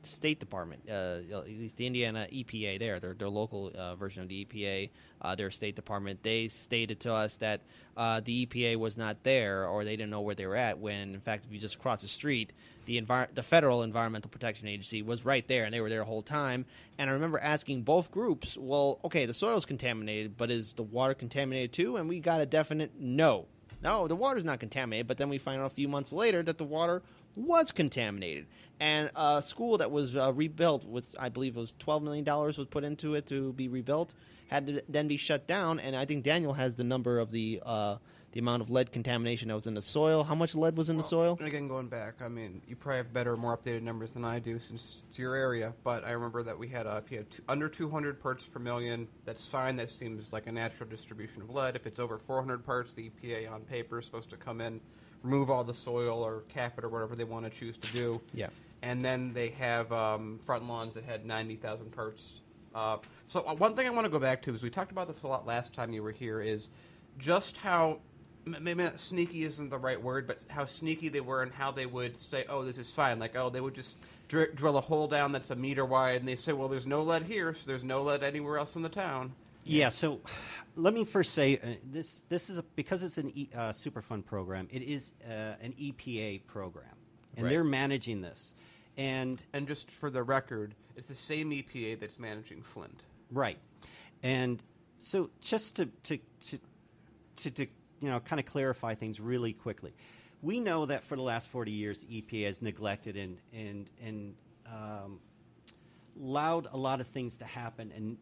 State Department, at least the Indiana EPA their local version of the EPA, their State Department. They stated to us that the EPA was not there, or they didn't know where they were at, when, in fact, if you just cross the street, the Federal Environmental Protection Agency was right there, and they were there the whole time. And I remember asking both groups, well, okay, the soil's contaminated, but is the water contaminated too? And we got a definite no. No, the water's not contaminated, but then we find out a few months later that the water was contaminated. And a school that was rebuilt with, I believe it was $12 million was put into it to be rebuilt, had to then be shut down. And I think Daniel has the number of the amount of lead contamination that was in the soil. How much lead was in the soil? And again, going back, I mean, you probably have better, more updated numbers than I do since it's your area. But I remember that we had, if you had under 200 parts per million, that's fine. That seems like a natural distribution of lead. If it's over 400 parts, the EPA on paper is supposed to come in, remove all the soil or cap it or whatever they want to choose to do. Yeah. And then they have front lawns that had 90,000 parts. So one thing I want to go back to is we talked about this a lot last time you were here, is just how, maybe not sneaky isn't the right word, but how sneaky they were and how they would say, oh, this is fine. Like, oh, they would just drill a hole down that's a meter wide, and they say, well, there's no lead here, so there's no lead anywhere else in the town. Yeah, so let me first say this is because it's an Superfund program, it is an EPA program, and they're managing this. And just for the record, it's the same EPA that's managing Flint. Right. And so just to kind of clarify things really quickly, we know that for the last 40 years, EPA has neglected and allowed a lot of things to happen, and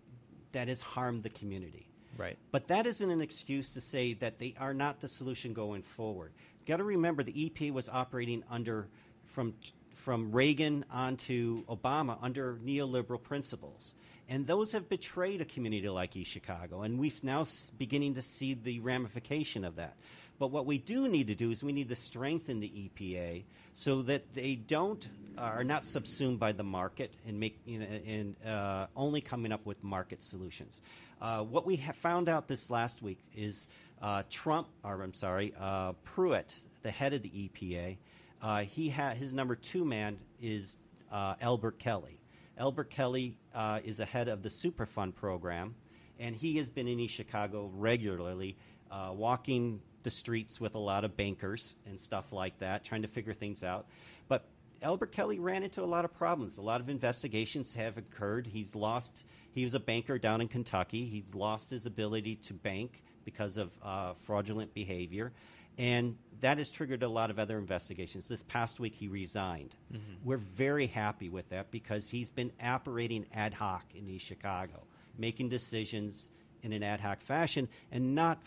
that has harmed the community. Right. But that isn't an excuse to say that they are not the solution going forward. Got to remember the EPA was operating under from Reagan on to Obama under neoliberal principles. And those have betrayed a community like East Chicago, and we've now beginning to see the ramification of that. But what we do need to do is we need to strengthen the EPA so that they are not subsumed by the market and only coming up with market solutions. What we have found out this last week is Pruitt, the head of the EPA, his number 2 man is Albert Kelly. Albert Kelly is the head of the Superfund program, and he has been in East Chicago regularly, walking the streets with a lot of bankers and stuff like that, trying to figure things out. But Albert Kelly ran into a lot of problems. A lot of investigations have occurred. He was a banker down in Kentucky. He's lost his ability to bank because of fraudulent behavior. And that has triggered a lot of other investigations. This past week, he resigned. Mm-hmm. We're very happy with that because he's been operating ad hoc in East Chicago, making decisions in an ad hoc fashion and not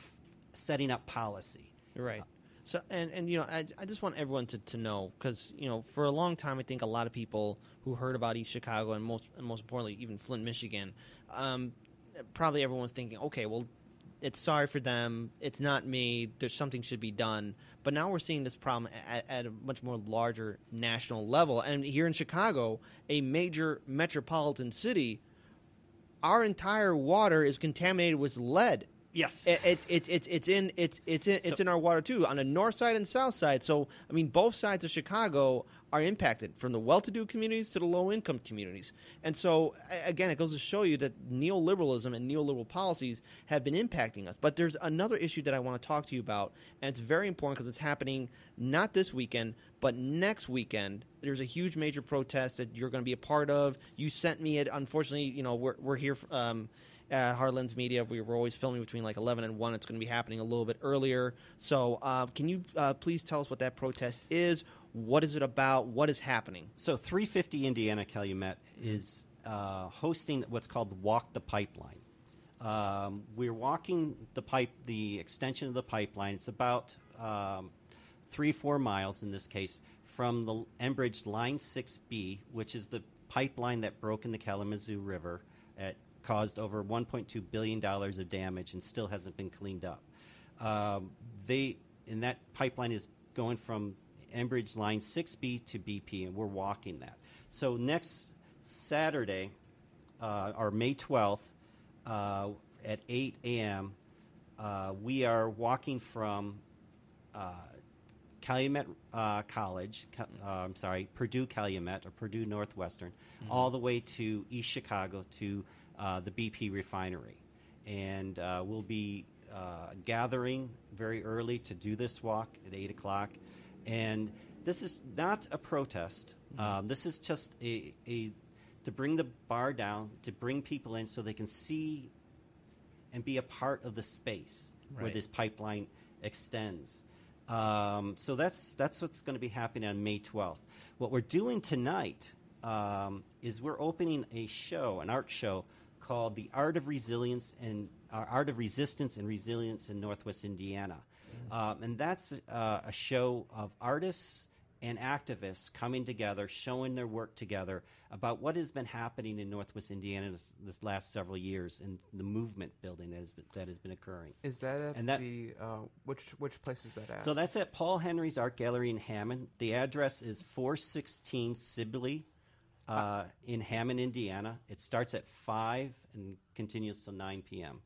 setting up policy. You're right. So, and I just want everyone to know, because, for a long time, I think a lot of people who heard about East Chicago and most importantly, even Flint, Michigan, probably everyone's thinking, okay, well, it's sorry for them. It's not me. There's something should be done. But now we're seeing this problem at a much more larger national level. And here in Chicago, a major metropolitan city, our entire water is contaminated with lead. Yes, it's in our water too, on the north side and south side. So I mean, both sides of Chicago are impacted, from the well-to-do communities to the low-income communities. And so again, it goes to show you that neoliberalism and neoliberal policies have been impacting us. But there's another issue that I want to talk to you about, and it's very important because it's happening not this weekend, but next weekend. There's a huge major protest that you're going to be a part of. You sent me it. Unfortunately, we're here. At Heartlands Media, we were always filming between like 11 and 1. It's going to be happening a little bit earlier. So can you please tell us what that protest is? What is it about? What is happening? So 350 Indiana Calumet is hosting what's called Walk the Pipeline. We're walking the extension of the pipeline. It's about 3-4 miles in this case from the Enbridge Line 6B, which is the pipeline that broke in the Kalamazoo River caused over $1.2 billion of damage and still hasn't been cleaned up. And that pipeline is going from Enbridge Line 6B to BP, and we're walking that. So next Saturday, or May 12th, at 8 a.m., we are walking from Calumet College, Purdue Calumet, or Purdue Northwestern, all the way to East Chicago to the BP refinery. And we'll be gathering very early to do this walk at 8 o'clock. And this is not a protest. This is just to bring the bar down, to bring people in so they can see and be a part of the space where this pipeline extends. So that's what's going to be happening on May 12th. What we're doing tonight is we're opening an art show called The Art of Resistance and Resilience in Northwest Indiana. And that's a show of artists and activists coming together, showing their work together about what has been happening in Northwest Indiana this last several years and the movement building that has been occurring. Is that which place is that at? So that's at Paul Henry's Art Gallery in Hammond. The address is 416 Sibley in Hammond, Indiana. It starts at 5 and continues till 9 p.m.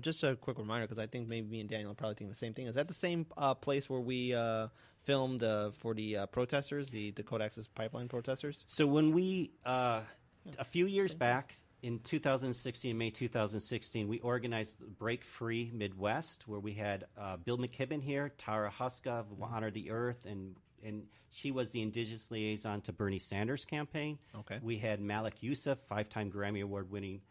Just a quick reminder, because I think maybe me and Daniel are probably thinking the same thing. Is that the same place where we filmed for the protesters, the Dakota Access Pipeline protesters? So when we, a few years back, in 2016, May 2016, we organized Break Free Midwest, where we had Bill McKibben here, Tara Huska of Honor the Earth, and she was the Indigenous liaison to Bernie Sanders' campaign. Okay. We had Malik Yusuf, 5-time Grammy Award-winning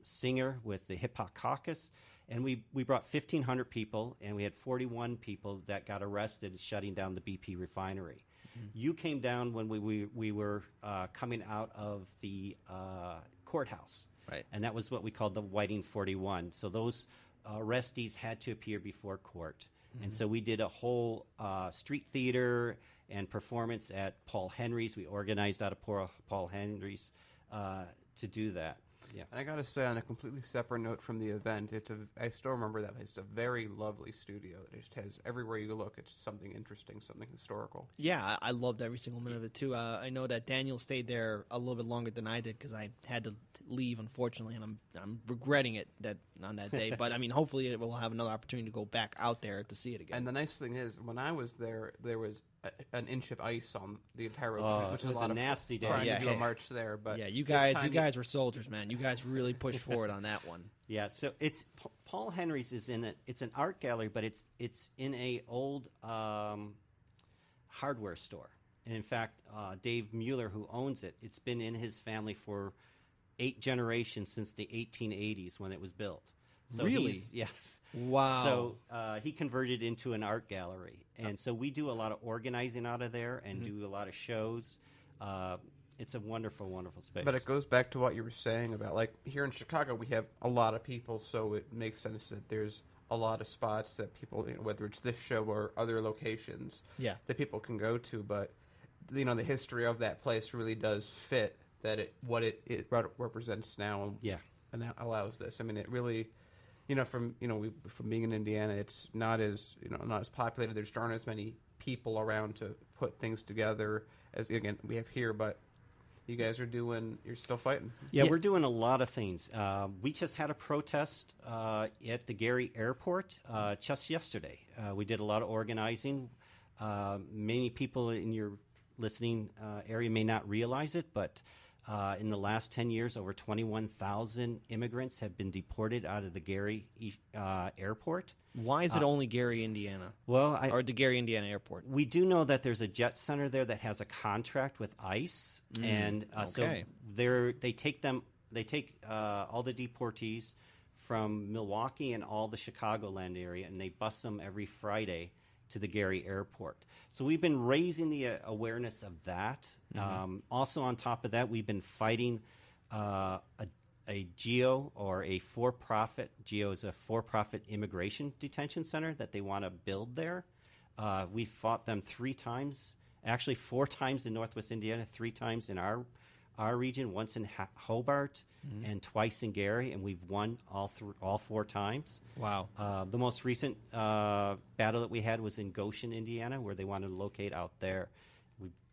singer with the Hip Hop Caucus. And we brought 1,500 people, and we had 41 people that got arrested shutting down the BP refinery. You came down when we were coming out of the courthouse. Right. And that was what we called the Whiting 41. So those arrestees had to appear before court. And so we did a whole street theater and performance at Paul Henry's. We organized out of Paul Henry's to do that. Yeah. And I got to say, on a completely separate note from the event, I still remember that it's a very lovely studio. It just has, everywhere you look, it's something interesting, something historical. Yeah, I loved every single minute of it, too. I know that Daniel stayed there a little bit longer than I did because I had to leave, unfortunately, and I'm regretting it on that day. But, I mean, hopefully we'll have another opportunity to go back out there to see it again. And the nice thing is, when I was there was an inch of ice on the entire road, which it was a lot a of nasty day. trying to do a march there. But yeah, you guys were soldiers, man. You guys really pushed forward on that one. Yeah, so it's Paul Henry's is in it. It's an art gallery, but it's in a old hardware store. And in fact, Dave Mueller, who owns it, it's been in his family for 8 generations since the 1880s when it was built. So really? Yes. Wow. So he converted into an art gallery. And so we do a lot of organizing out of there and do a lot of shows. It's a wonderful, wonderful space. But it goes back to what you were saying about, like, here in Chicago, we have a lot of people, so it makes sense that there's a lot of spots that people, whether it's this show or other locations, that people can go to. But, the history of that place really does fit what it represents now and allows this. I mean, it really... from being in Indiana, it's not as populated. There aren't as many people around to put things together as again we have here. But you guys you're still fighting. Yeah, we're doing a lot of things. We just had a protest at the Gary Airport just yesterday. We did a lot of organizing. Many people in your listening area may not realize it, but in the last 10 years, over 21,000 immigrants have been deported out of the Gary airport. Why is it only Gary, Indiana? Or the Gary, Indiana airport? We do know that there's a jet center there that has a contract with ICE, and so they take all the deportees from Milwaukee and all the Chicagoland area, and they bus them every Friday to the Gary airport. So we've been raising the awareness of that. Also on top of that, we've been fighting a GEO or a for-profit. GEO is a for-profit immigration detention center that they want to build there. We fought them 3 times, actually 4 times in Northwest Indiana, 3 times in our region, once in Hobart and twice in Gary, and we've won all 4 times. Wow. The most recent battle that we had was in Goshen, Indiana, where they wanted to locate out there.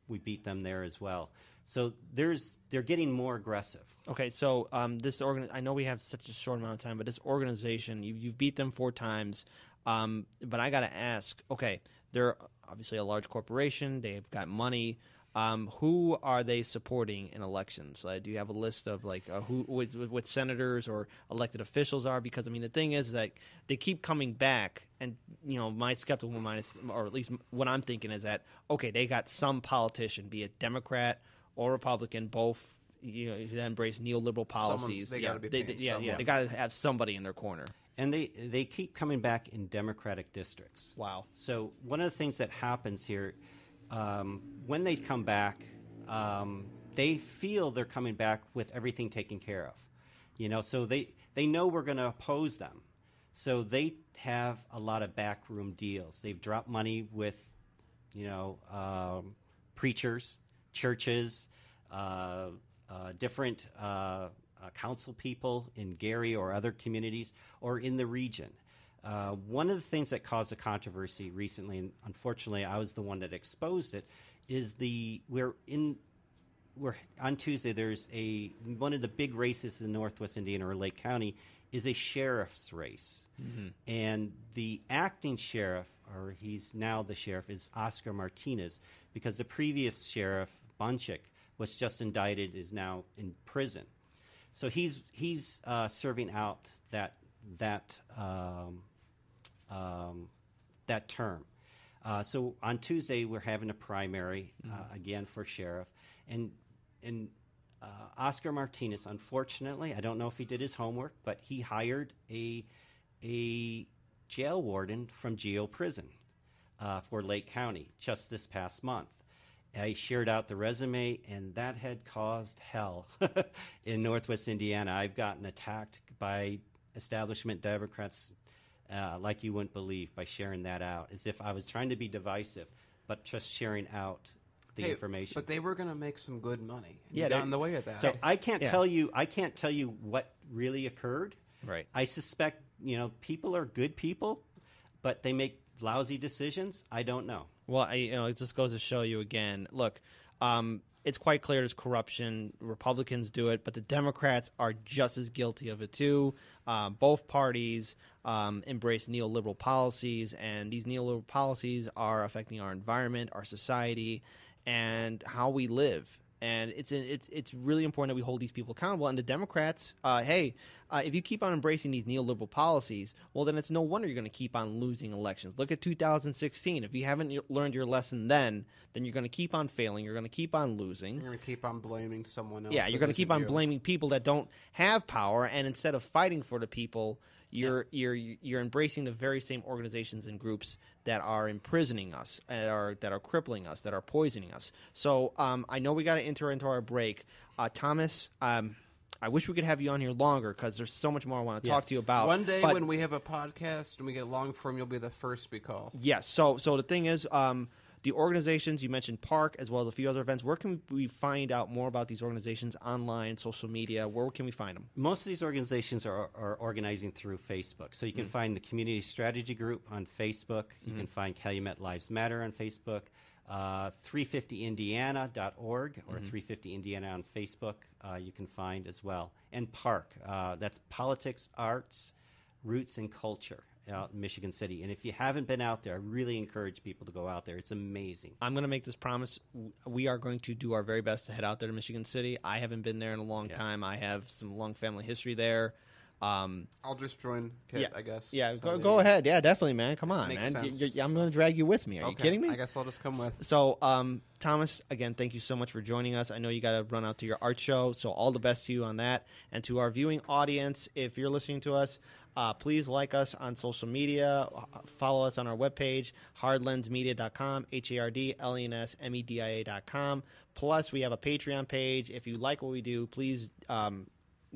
We beat them there as well. So they're getting more aggressive. Okay, so I know we have such a short amount of time, but this organization, you've beat them 4 times. But I got to ask, okay, they're obviously a large corporation. They've got money. Who are they supporting in elections? Do you have a list of what senators or elected officials are? Because I mean, the thing is that they keep coming back, and my skeptical mind is, or at least what I'm thinking is that they got some politician, be it Democrat or Republican, both that embrace neoliberal policies. They got to be paying they got to have somebody in their corner. And they keep coming back in Democratic districts. Wow. So one of the things that happens here. When they come back, they feel they're coming back with everything taken care of. So they know we're going to oppose them. So they have a lot of backroom deals. They've dropped money with, preachers, churches, different council people in Gary or other communities or in the region. One of the things that caused a controversy recently, and unfortunately I was the one that exposed it, is we're on Tuesday. There's one of the big races in Northwest Indiana or Lake County is a sheriff's race, and the acting sheriff, or he's now the sheriff, is Oscar Martinez, because the previous sheriff Bunchik was just indicted, is now in prison. So he's serving out that term. So on Tuesday we're having a primary again for sheriff, and Oscar Martinez, unfortunately, I don't know if he did his homework, but he hired a jail warden from GEO Prison for Lake County just this past month, I shared out the resume, and that had caused hell in Northwest Indiana. I've gotten attacked by establishment Democrats like you wouldn't believe by sharing that out, as if I was trying to be divisive, but just sharing out the information. But they were going to make some good money. And Yeah, you got in the way of that. So I can't tell you. I can't tell you what really occurred. Right. I suspect people are good people, but they make lousy decisions. I don't know. Well, it just goes to show you again. Look, it's quite clear there's corruption. Republicans do it, but the Democrats are just as guilty of it too. Both parties embrace neoliberal policies, and these neoliberal policies are affecting our environment, our society, and how we live. And it's really important that we hold these people accountable. And the Democrats, if you keep on embracing these neoliberal policies, well, then it's no wonder you're going to keep on losing elections. Look at 2016. If you haven't learned your lesson then you're going to keep on failing. You're going to keep on losing. You're going to keep on blaming someone else. Yeah, you're going to keep on blaming people that don't have power. And instead of fighting for the people, you're embracing the very same organizations and groups that are imprisoning us, that are crippling us, that are poisoning us. So I know we got to enter into our break. Thomas, I wish we could have you on here longer because there's so much more I want to talk to you about. One day when we have a podcast and we get long form, you'll be the first we call. Yes. So the thing is, the organizations, you mentioned Park as well as a few other events. Where can we find out more about these organizations online, social media? Where can we find them? Most of these organizations are organizing through Facebook. So you can find the Community Strategy Group on Facebook. You can find Calumet Lives Matter on Facebook. 350indiana.org or 350 Indiana on Facebook you can find as well. And Park, that's Politics, Arts, Roots, and Culture out in Michigan City. And if you haven't been out there, I really encourage people to go out there. It's amazing. I'm going to make this promise. We are going to do our very best to head out there to Michigan City. I haven't been there in a long time. I have some long family history there. I'll just join Kit, I guess. Yeah, go ahead. Yeah, definitely, man. Come on, man. I'm going to drag you with me. Are you kidding me? I guess I'll just come with. So, Thomas, again, thank you so much for joining us. I know you got to run out to your art show, so all the best to you on that. And to our viewing audience, if you're listening to us, please like us on social media. Follow us on our webpage, hardlensmedia.com, HARDLENSMEDIA.com. Plus, we have a Patreon page. If you like what we do, please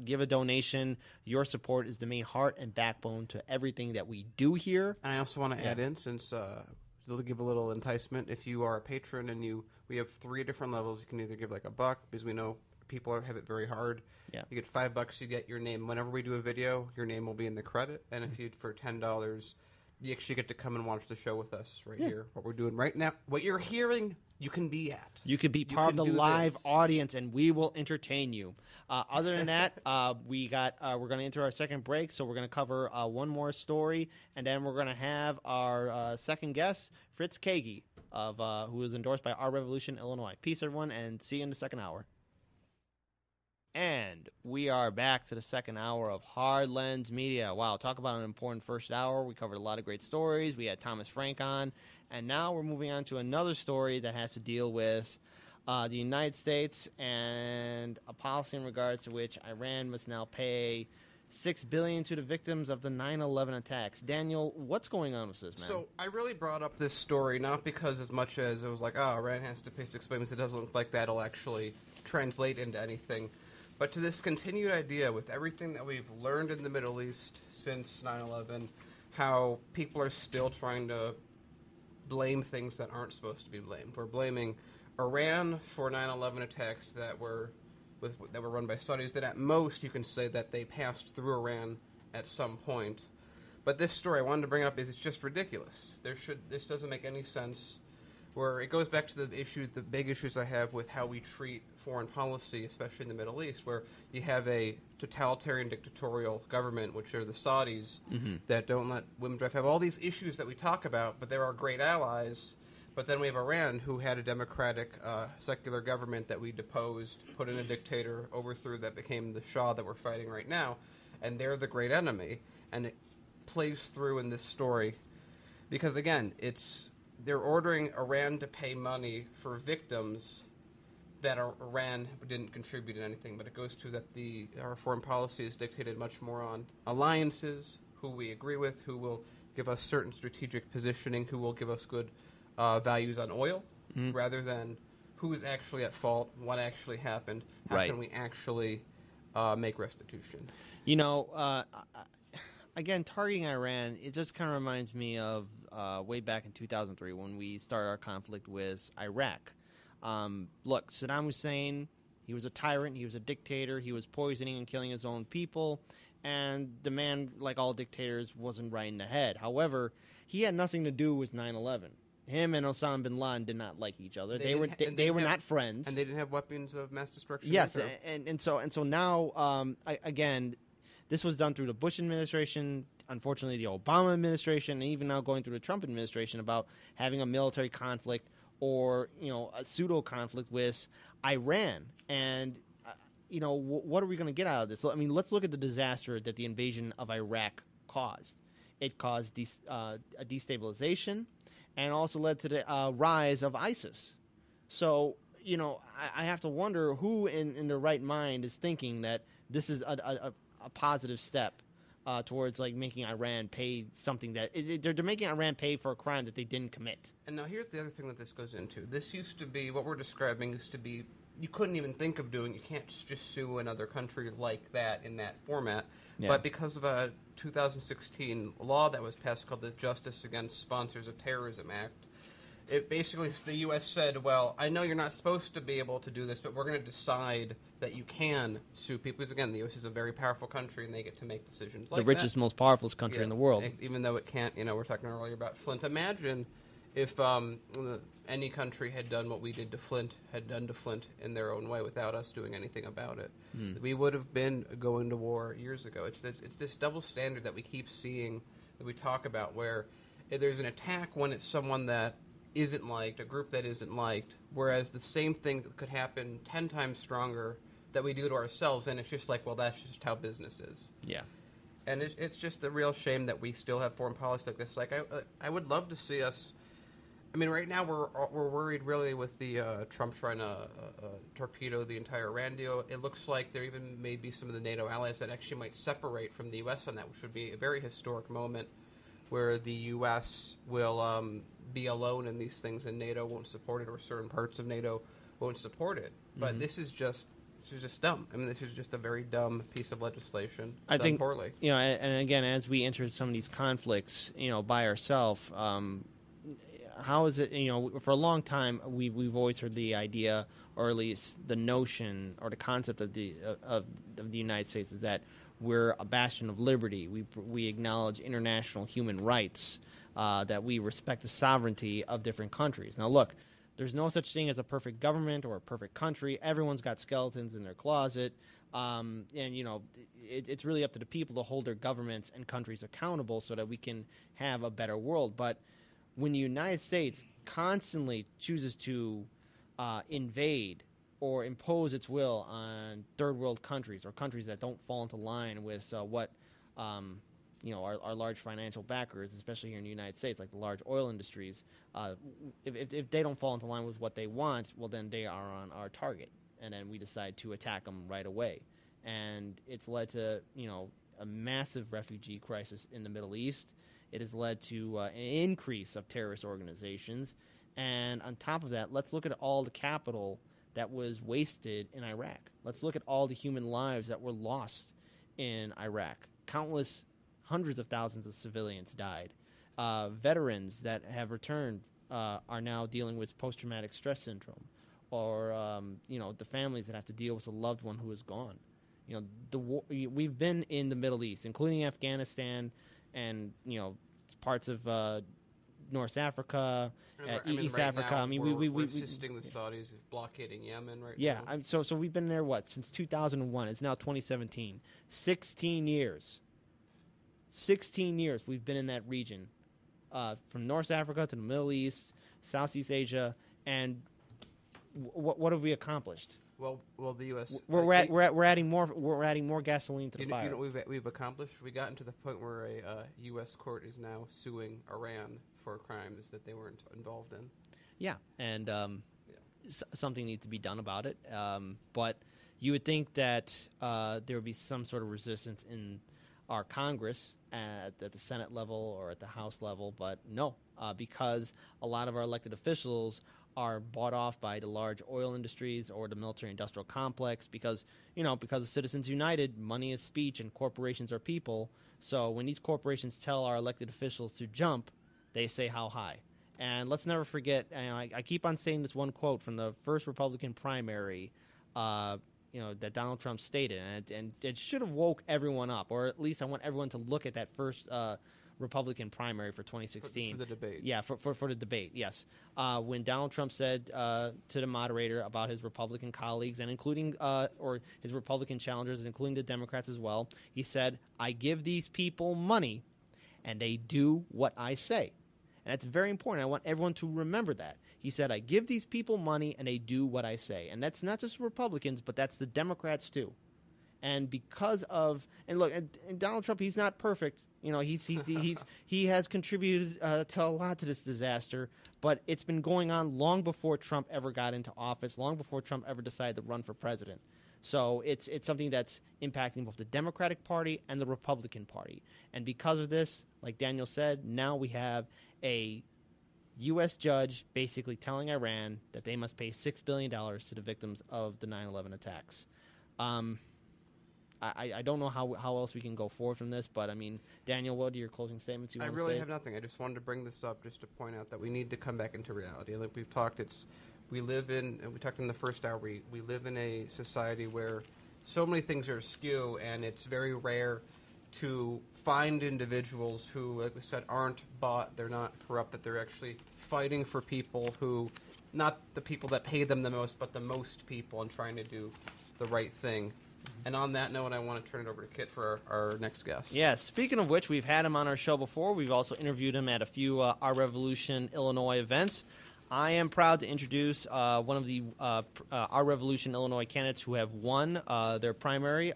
give a donation. Your support is the main heart and backbone to everything that we do here. And I also want to add in, since to give a little enticement, if you are a patron and we have 3 different levels. You can either give like $1 because we know people have it very hard. Yeah. You get $5, you get your name. Whenever we do a video, your name will be in the credit. And if you for $10, you actually get to come and watch the show with us here. What we're doing right now, what you're hearing, you can be at. You can be part of the live audience, and we will entertain you. Other than that, we're going to enter our second break, so we're going to cover one more story, and then we're going to have our second guest, Fritz Kaegi, who is endorsed by Our Revolution, Illinois. Peace, everyone, and see you in the second hour. And we are back to the second hour of Hard Lens Media. Wow, talk about an important first hour. We covered a lot of great stories. We had Thomas Frank on. And now we're moving on to another story that has to deal with the United States and a policy in regards to which Iran must now pay $6 billion to the victims of the 9/11 attacks. Daniel, what's going on with this, man? So I really brought up this story not because as much as it was like, Iran has to pay $6 billion. It doesn't look like that'll actually translate into anything. But to this continued idea with everything that we've learned in the Middle East since 9/11, how people are still trying to blame things that aren't supposed to be blamed. We're blaming Iran for 9/11 attacks that were run by Saudis, that at most you can say that they passed through Iran at some point. But this story I wanted to bring up is it's just ridiculous. This doesn't make any sense. Where it goes back to the big issues I have with how we treat foreign policy, especially in the Middle East, where you have a totalitarian dictatorial government, which are the Saudis, that don't let women drive, have all these issues that we talk about, but they're our great allies. But then we have Iran, who had a democratic, secular government that we deposed, put in a dictator, overthrew, that became the Shah that we're fighting right now, and they're the great enemy. And it plays through in this story, because again, they're ordering Iran to pay money for victims that Iran didn't contribute in anything, but it goes to that our foreign policy is dictated much more on alliances, who we agree with, who will give us certain strategic positioning, who will give us good values on oil, rather than who is actually at fault, what actually happened, how Right. can we actually make restitution. Again, targeting Iran, it just kind of reminds me of way back in 2003 when we started our conflict with Iraq. Look, Saddam Hussein, he was a tyrant, he was a dictator, he was poisoning and killing his own people, and the man, like all dictators, wasn't right in the head. However, he had nothing to do with 9/11. Him and Osama bin Laden did not like each other. They were not friends, and they didn't have weapons of mass destruction. Yes, either. and so now, again, this was done through the Bush administration, unfortunately the Obama administration, and even now going through the Trump administration about having a military conflict or a pseudo conflict with Iran. And what are we going to get out of this? I mean, let's look at the disaster that the invasion of Iraq caused. It caused a destabilization, and also led to the rise of ISIS. So, I have to wonder who in their right mind is thinking that this is a positive step towards making Iran pay something that they're making Iran pay for a crime that they didn't commit. And now here's the other thing that this goes into. This used to be, what we're describing used to be, you couldn't even think of doing. You can't just sue another country like that in that format. Yeah. But because of a 2016 law that was passed called the Justice Against Sponsors of Terrorism Act, it basically, the U.S. said, well, I know you're not supposed to be able to do this, but we're going to decide that you can sue people. Because, again, the U.S. is a very powerful country, and they get to make decisions like the richest, most powerful country in the world. Even though it can't, we're talking earlier about Flint. Imagine if any country had done what we did to Flint, had done to Flint in their own way without us doing anything about it. We would have been going to war years ago. It's this double standard that we keep seeing, that we talk about, where if there's an attack when it's someone that isn't liked, a group that isn't liked, whereas the same thing could happen 10 times stronger that we do to ourselves, and it's just like, well, that's just how business is. Yeah. And it's just a real shame that we still have foreign policy like this. Like, I would love to see us. I mean, right now we're worried really with the Trump trying to torpedo the entire Iran deal. It looks like there even may be some of the NATO allies that actually might separate from the U.S. on that, which would be a very historic moment where the U.S. will be alone in these things and NATO won't support it, or certain parts of NATO won't support it. But this is just dumb. I mean, this is just a very dumb piece of legislation I done think poorly. And again, as we enter some of these conflicts, by ourselves, how is it? For a long time, we've always heard the idea, or at least the notion, or the concept of the United States is that we're a bastion of liberty. We acknowledge international human rights, that we respect the sovereignty of different countries. Now, look, there's no such thing as a perfect government or a perfect country. Everyone's got skeletons in their closet. And, it's really up to the people to hold their governments and countries accountable so that we can have a better world. But when the United States constantly chooses to invade or impose its will on third world countries, or countries that don't fall into line with what our large financial backers, especially here in the United States, like the large oil industries, if they don't fall into line with what they want, well, then they are on our target, and then we decide to attack them right away. And it's led to a massive refugee crisis in the Middle East. It has led to an increase of terrorist organizations, and on top of that, let's look at all the capital that was wasted in Iraq. Let's look at all the human lives that were lost in Iraq. Countless, hundreds of thousands of civilians died. Veterans that have returned are now dealing with post-traumatic stress syndrome, or the families that have to deal with a loved one who is gone. We've been in the Middle East, including Afghanistan, and parts of North Africa, East Africa. Now, I mean, we're assisting the Saudis of blockading Yemen right now. Yeah, so we've been there since 2001. It's now 2017. 16 years. 16 years we've been in that region, from North Africa to the Middle East, Southeast Asia, and what have we accomplished? Well, the U.S. We're adding more gasoline to the fire. We've accomplished. We gotten to the point where a U.S. court is now suing Iran for crimes that they weren't involved in. Yeah, and something needs to be done about it. But you would think that there would be some sort of resistance in our Congress at the Senate level or at the House level, but no, because a lot of our elected officials are bought off by the large oil industries or the military-industrial complex because of Citizens United, money is speech and corporations are people. So when these corporations tell our elected officials to jump, they say how high. And let's never forget, I keep on saying this one quote from the first Republican primary, that Donald Trump stated, and it should have woke everyone up, or at least I want everyone to look at that first Republican primary for 2016. For the debate. Yeah, for the debate, yes. When Donald Trump said to the moderator about his Republican colleagues and including, or his Republican challengers, including the Democrats as well, he said, I give these people money and they do what I say. And that's very important. I want everyone to remember that. He said, I give these people money and they do what I say. And that's not just Republicans, but that's the Democrats too. And because of, and look, and Donald Trump, he's not perfect. He has contributed to a lot to this disaster, but it's been going on long before Trump ever got into office, long before Trump ever decided to run for president. So it's something that's impacting both the Democratic Party and the Republican Party. And because of this, like Daniel said, now we have a U.S. judge basically telling Iran that they must pay $6 billion to the victims of the 9/11 attacks. I don't know how else we can go forward from this, but, I mean, Daniel, what are your closing statements you want to say? I really have nothing. I just wanted to bring this up just to point out that we need to come back into reality. Like we've talked, we talked in the first hour, we live in a society where so many things are askew, and it's very rare to find individuals who, like we said, aren't bought, they're not corrupt, that they're actually fighting for people who, not the people that pay them the most, but the most people, and trying to do the right thing. And on that note, I want to turn it over to Kit for our next guest. Yeah, speaking of which, we've had him on our show before. We've also interviewed him at a few Our Revolution Illinois events. I am proud to introduce one of the Our Revolution Illinois candidates who have won their primary,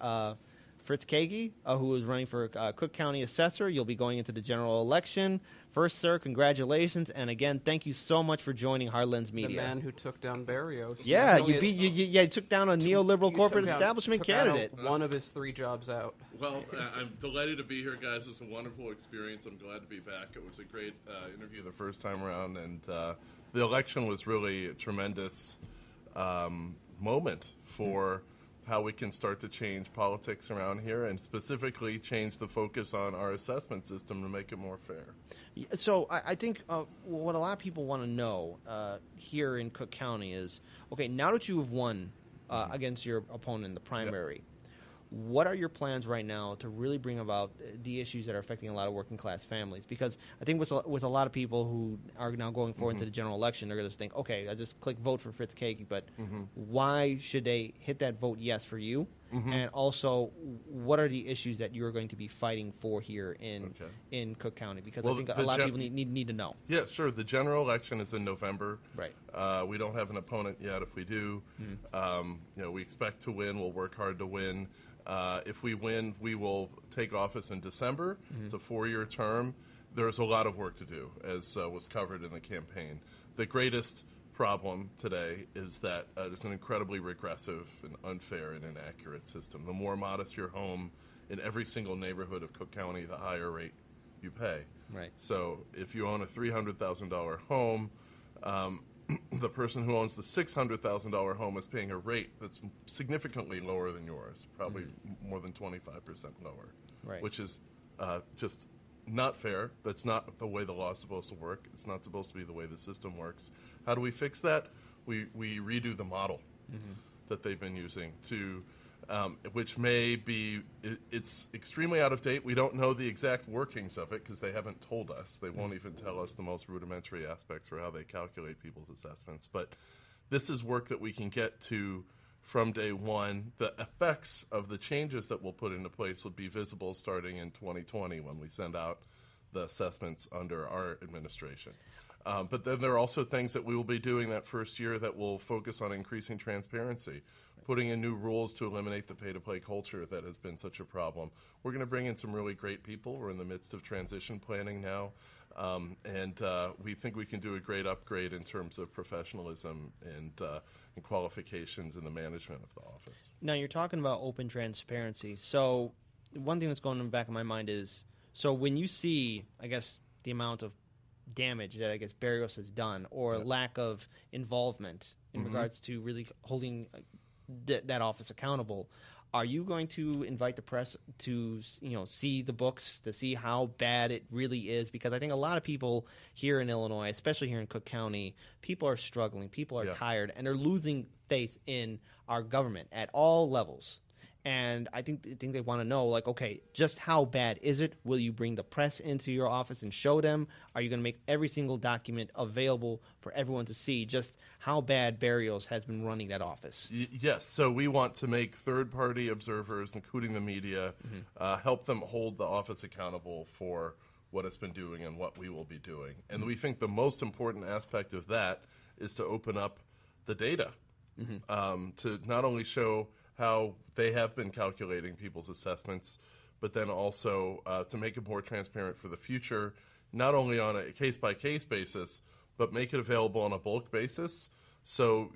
Fritz Kaegi, who is running for Cook County Assessor. You'll be going into the general election. First, sir, congratulations, and again, thank you so much for joining Heartlands Media. The man who took down Barrios. Yeah, you took down a neoliberal corporate establishment candidate. One of his 3 jobs out. Well, I'm delighted to be here, guys. It was a wonderful experience. I'm glad to be back. It was a great interview the first time around, and the election was really a tremendous moment for how we can start to change politics around here and specifically change the focus on our assessment system to make it more fair. So I think what a lot of people want to know here in Cook County is, okay, now that you have won against your opponent in the primary, what are your plans right now to really bring about the issues that are affecting a lot of working class families? Because I think with a lot of people who are now going forward into the general election, they're going to think, okay, I just click vote for Fritz Kaegi, but why should they hit that vote yes for you? And also, what are the issues that you're going to be fighting for here in Cook County? Because I think a lot of people need to know. Yeah, sure. The general election is in November. Right. We don't have an opponent yet. If we do, we expect to win. We'll work hard to win. If we win, we will take office in December. It's a 4-year term. There's a lot of work to do, as was covered in the campaign. The greatest problem today is that it's an incredibly regressive and unfair and inaccurate system. The more modest your home in every single neighborhood of Cook County, the higher rate you pay. Right. So if you own a $300,000 home, the person who owns the $600,000 home is paying a rate that's significantly lower than yours, probably more than 25% lower, which is just not fair. That's not the way the law is supposed to work. It's not supposed to be the way the system works. How do we fix that? We redo the model that they've been using to, which may be, it's extremely out of date. We don't know the exact workings of it because they haven't told us. They won't even tell us the most rudimentary aspects for how they calculate people's assessments. But this is work that we can get to from day one. The effects of the changes that we'll put into place will be visible starting in 2020 when we send out the assessments under our administration. But then there are also things that we will be doing that first year that will focus on increasing transparency, putting in new rules to eliminate the pay-to-play culture that has been such a problem. We're going to bring in some really great people. We're in the midst of transition planning now, and we think we can do a great upgrade in terms of professionalism and qualifications in the management of the office. Now, you're talking about open transparency. So one thing that's going in the back of my mind is, so when you see, I guess, the amount of damage that I guess Barrios has done, or lack of involvement in regards to really holding that office accountable. Are you going to invite the press to see the books, to see how bad it really is? Because I think a lot of people here in Illinois, especially here in Cook County, people are struggling, people are tired, and they're losing faith in our government at all levels. And I think they want to know, like, okay, just how bad is it? Will you bring the press into your office and show them? Are you going to make every single document available for everyone to see just how bad Barrios has been running that office? Yes. So we want to make third-party observers, including the media, help them hold the office accountable for what it's been doing and what we will be doing. And we think the most important aspect of that is to open up the data to not only show how they have been calculating people's assessments, but then also to make it more transparent for the future, not only on a case-by-case basis, but make it available on a bulk basis so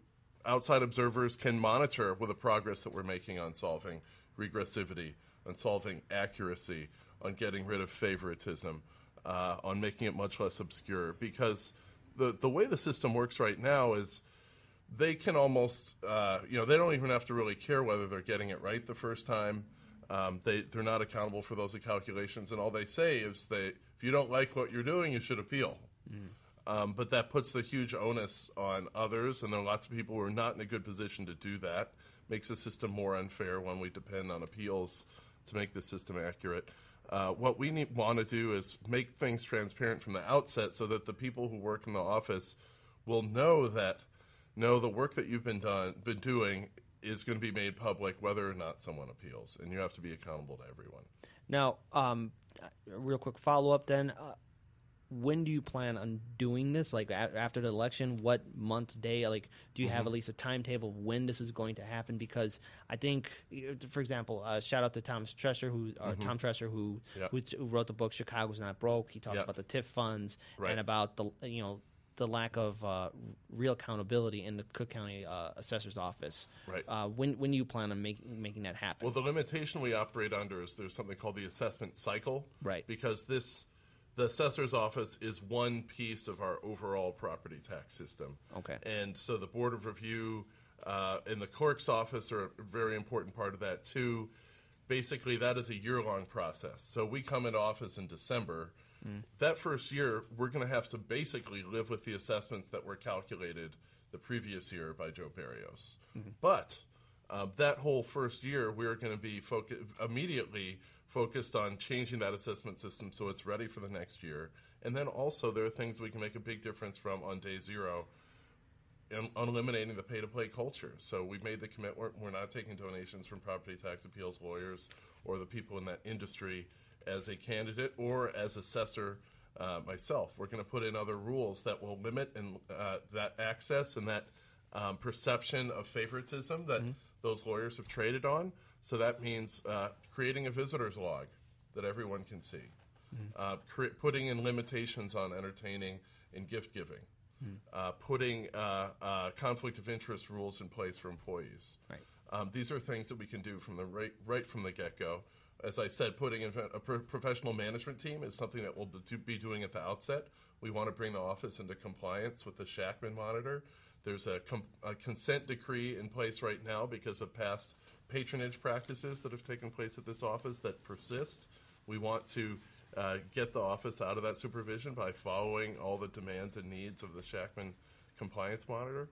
outside observers can monitor with the progress that we're making on solving regressivity, on solving accuracy, on getting rid of favoritism, on making it much less obscure. Because the way the system works right now is they can almost, they don't even have to really care whether they're getting it right the first time. They're not accountable for those calculations, and all they say is if you don't like what you're doing, you should appeal. But that puts the huge onus on others, and there are lots of people who are not in a good position to do that. Makes the system more unfair when we depend on appeals to make the system accurate. What we want to do is make things transparent from the outset so that the people who work in the office will know that the work that you've been doing is going to be made public whether or not someone appeals, and you have to be accountable to everyone. Now, a real quick follow-up then. When do you plan on doing this? Like after the election, what month, day? Like, do you have at least a timetable of when this is going to happen? Because I think, for example, shout out to Tom Tresser, who wrote the book "Chicago's Not Broke." He talks about the TIF funds and about the lack of real accountability in the Cook County Assessor's Office. Right. When do you plan on making that happen? Well, the limitation we operate under is there's something called the assessment cycle. Right. Because the Assessor's Office is one piece of our overall property tax system. Okay. And so the Board of Review and the Clerk's Office are a very important part of that, too. Basically, that is a year-long process. So we come into office in December. That first year, we're going to have to basically live with the assessments that were calculated the previous year by Joe Barrios. But that whole first year, we're going to be immediately focused on changing that assessment system so it's ready for the next year. And then also there are things we can make a big difference from on day zero on eliminating the pay-to-play culture. So we've made the commitment. We're not taking donations from property tax appeals lawyers or the people in that industry as a candidate or as assessor myself. We're going to put in other rules that will limit that access and that perception of favoritism that those lawyers have traded on. So that means creating a visitor's log that everyone can see, putting in limitations on entertaining and gift giving, putting conflict of interest rules in place for employees. Right. These are things that we can do from right from the get-go. As I said, putting in a professional management team is something that we'll be doing at the outset. We want to bring the office into compliance with the Shackman monitor. There's a consent decree in place right now because of past patronage practices that have taken place at this office that persist. We want to get the office out of that supervision by following all the demands and needs of the Shackman compliance monitor.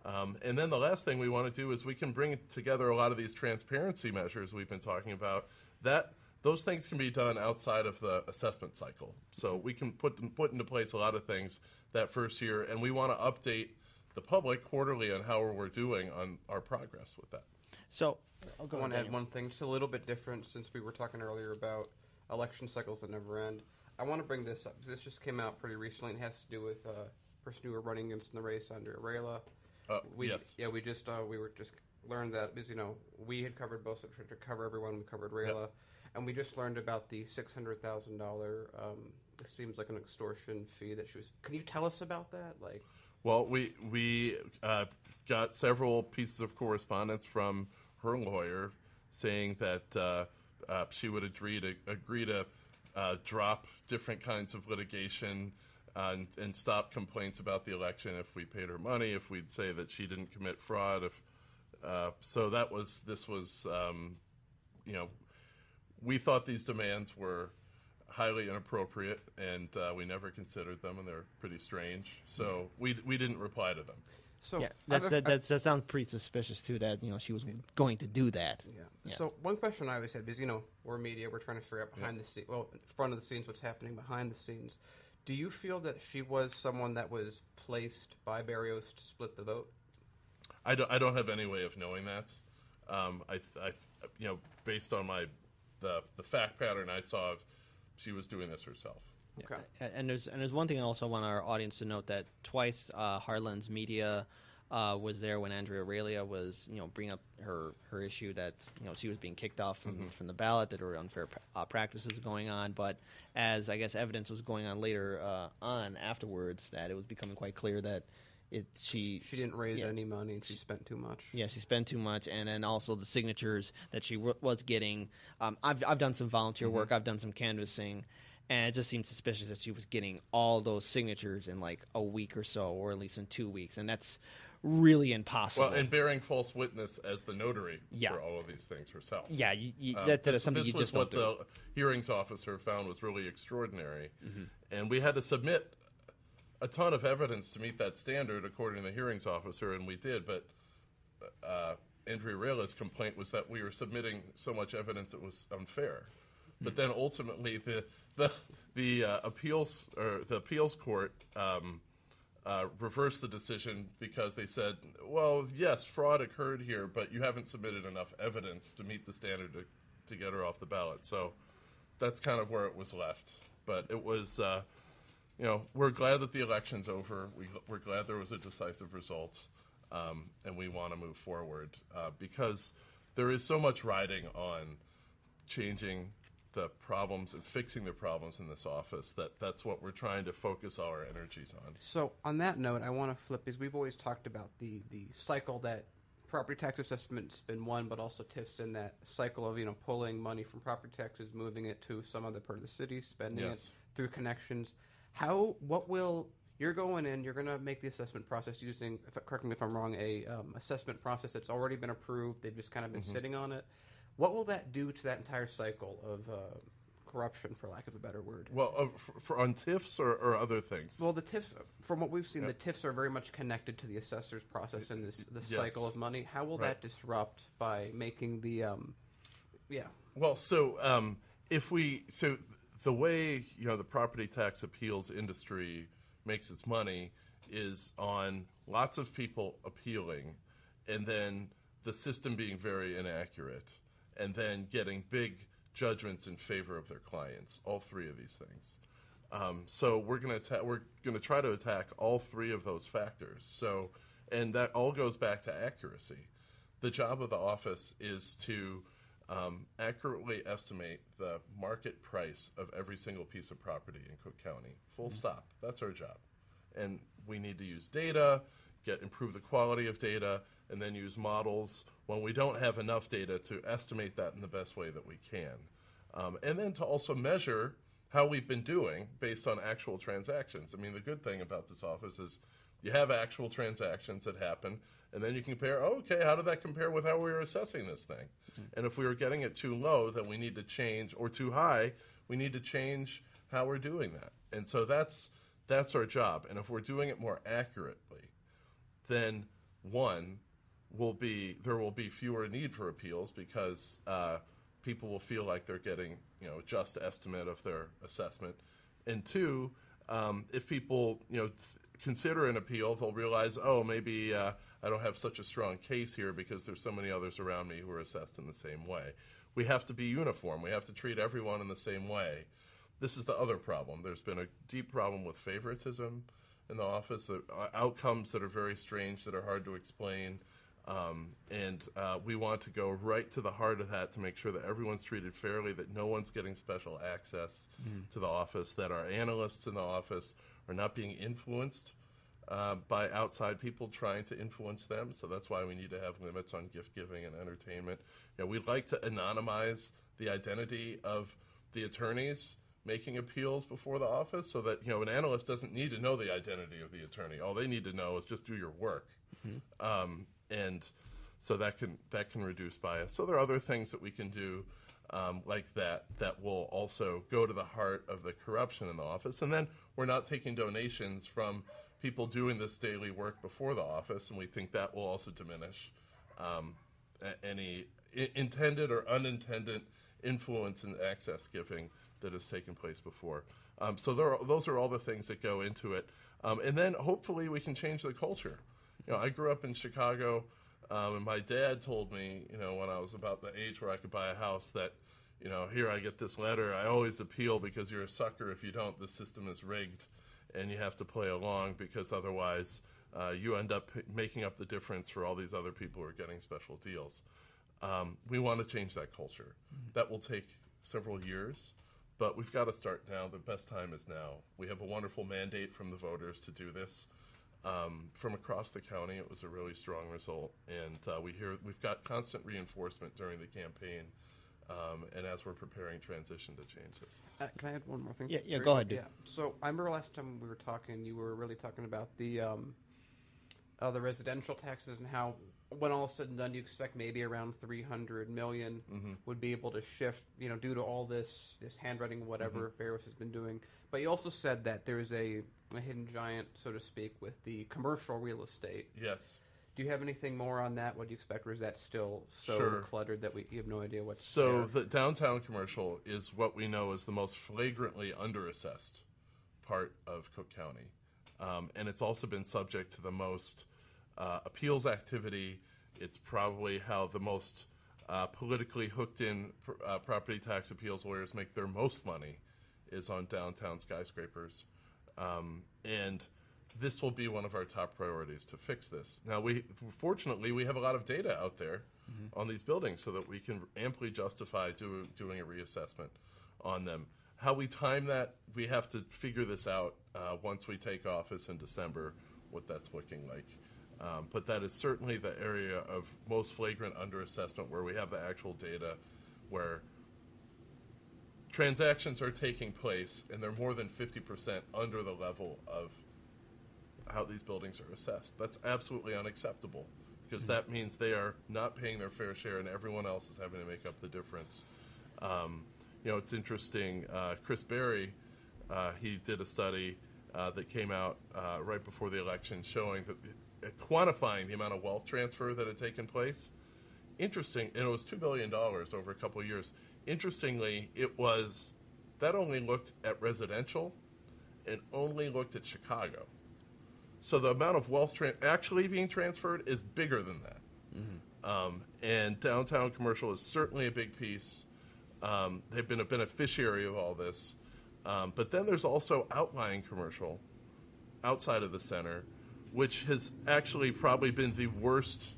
And then the last thing we want to do is we can bring together a lot of these transparency measures we've been talking about. Those things can be done outside of the assessment cycle. So we can put into place a lot of things that first year, and we want to update the public quarterly on how we're doing on our progress with that. So I want to add one thing. It's a little bit different since we were talking earlier about election cycles that never end. I want to bring this up because this just came out pretty recently and has to do with a person who were running against in the race under Arela. Yes. Yeah, we were just learned that because we had covered both to cover everyone. We covered Arela, and we just learned about the $600,000. It seems like an extortion fee that she was. Can you tell us about that? Well, we got several pieces of correspondence from her lawyer saying that she would agree to drop different kinds of litigation and stop complaints about the election if we paid her money, if we'd say that she didn't commit fraud. So this was, we thought these demands were highly inappropriate, and we never considered them, and they're pretty strange. So we didn't reply to them. So yeah, that sounds pretty suspicious too. That she was going to do that. Yeah. So one question I always had, because we're media, we're trying to figure out behind the scenes, in front of the scenes, what's happening behind the scenes. Do you feel that she was someone that was placed by Barrios to split the vote? I don't have any way of knowing that. Based on the fact pattern I saw, she was doing this herself. Okay. And there's one thing I also want our audience to note, that twice Heartland's media was there when Andrea Aurelia was bringing up her issue that she was being kicked off from the ballot, that there were unfair practices going on. But as I guess evidence was going on later on afterwards, that it was becoming quite clear that she didn't raise any money, and she spent too much. Yeah, she spent too much, and then also the signatures that she was getting. I've done some volunteer work, I've done some canvassing, and it just seems suspicious that she was getting all those signatures in like a week or so, or at least in 2 weeks, and that's really impossible. Well, and bearing false witness as the notary for all of these things herself. Yeah, that is something you just don't do. This was what the hearings officer found was really extraordinary, and we had to submit a ton of evidence to meet that standard, according to the hearings officer, and we did. But Andrea Aurelia's complaint was that we were submitting so much evidence it was unfair. But then ultimately, the appeals court reversed the decision because they said, well, yes, fraud occurred here, but you haven't submitted enough evidence to meet the standard to get her off the ballot. So that's kind of where it was left. But it was. We're glad that the election's over. We're glad there was a decisive result, and we want to move forward because there is so much riding on changing the problems and fixing the problems in this office that's what we're trying to focus our energies on. So on that note, I want to flip, because we've always talked about the cycle that property tax assessment's been one, but also TIF's in that cycle of pulling money from property taxes, moving it to some other part of the city, spending it through connections. You're going in, you're going to make the assessment process using, correct me if I'm wrong, a assessment process that's already been approved. They've just kind of been sitting on it. What will that do to that entire cycle of corruption, for lack of a better word? Well, on TIFs or other things? Well, the TIFs, from what we've seen, the TIFs are very much connected to the assessor's process in this cycle of money. How will that disrupt by making the, Well, the way the property tax appeals industry makes its money is on lots of people appealing, and then the system being very inaccurate, and then getting big judgments in favor of their clients. All three of these things. So we're going to try to attack all three of those factors. So, and that all goes back to accuracy. The job of the office is to accurately estimate the market price of every single piece of property in Cook County. Full stop. That's our job. And we need to use data, improve the quality of data, and then use models when we don't have enough data to estimate that in the best way that we can. And then to also measure how we've been doing based on actual transactions. I mean, the good thing about this office is you have actual transactions that happen, and then you can compare, how did that compare with how we were assessing this thing? And if we were getting it too low, then we need to change, or too high, we need to change how we're doing that. And so that's our job. And if we're doing it more accurately, then there will be fewer need for appeals, because people will feel like they're getting a just estimate of their assessment. And two, if people consider an appeal, they'll realize, maybe I don't have such a strong case here because there's so many others around me who are assessed in the same way. We have to be uniform. We have to treat everyone in the same way. This is the other problem. There's been a deep problem with favoritism in the office, outcomes that are very strange, that are hard to explain. And we want to go right to the heart of that to make sure that everyone's treated fairly, that no one's getting special access to the office, that our analysts in the office are not being influenced by outside people trying to influence them. So that's why we need to have limits on gift giving and entertainment. We'd like to anonymize the identity of the attorneys, making appeals before the office, so that an analyst doesn't need to know the identity of the attorney. All they need to know is just do your work, and so that can reduce bias. So there are other things that we can do like that will also go to the heart of the corruption in the office. And then we're not taking donations from people doing this daily work before the office, and we think that will also diminish any intended or unintended influence and access giving that has taken place before. So those are all the things that go into it. And then hopefully we can change the culture. I grew up in Chicago, and my dad told me, when I was about the age where I could buy a house that, here I get this letter, I always appeal because you're a sucker if you don't. The system is rigged, and you have to play along because otherwise you end up making up the difference for all these other people who are getting special deals. We want to change that culture. That will take several years, but we've got to start now. The best time is now. We have a wonderful mandate from the voters to do this. From across the county, it was a really strong result, and we've got constant reinforcement during the campaign, and as we're preparing transition to change this. Can I add one more thing? Yeah, go ahead, dude. Yeah. So I remember last time we were talking, you were really talking about the residential taxes and how, when all is said and done, you expect maybe around $300 million would be able to shift, due to all this handwriting, whatever Barros has been doing. But you also said that there's a hidden giant, so to speak, with the commercial real estate. Yes. Do you have anything more on that? What do you expect, or is that still so Sure. cluttered that you have no idea what's So there? the downtown commercial is what we know is the most flagrantly underassessed part of Cook County. And it's also been subject to the most appeals activity. It's probably how the most politically hooked-in property tax appeals lawyers make their most money is on downtown skyscrapers. And this will be one of our top priorities to fix this. Now, fortunately, we have a lot of data out there on these buildings so that we can amply justify doing a reassessment on them. How we time that, we have to figure this out once we take office in December, what that's looking like. But that is certainly the area of most flagrant underassessment where we have the actual data where transactions are taking place and they're more than 50% under the level of how these buildings are assessed. That's absolutely unacceptable because that means they are not paying their fair share and everyone else is having to make up the difference. It's interesting. Chris Berry, he did a study that came out right before the election showing that quantifying the amount of wealth transfer that had taken place. Interesting, and it was $2 billion over a couple of years. Interestingly, that only looked at residential and only looked at Chicago. So the amount of wealth actually being transferred is bigger than that. And downtown commercial is certainly a big piece. They've been a beneficiary of all this. But then there's also outlying commercial outside of the center, which has actually probably been the worst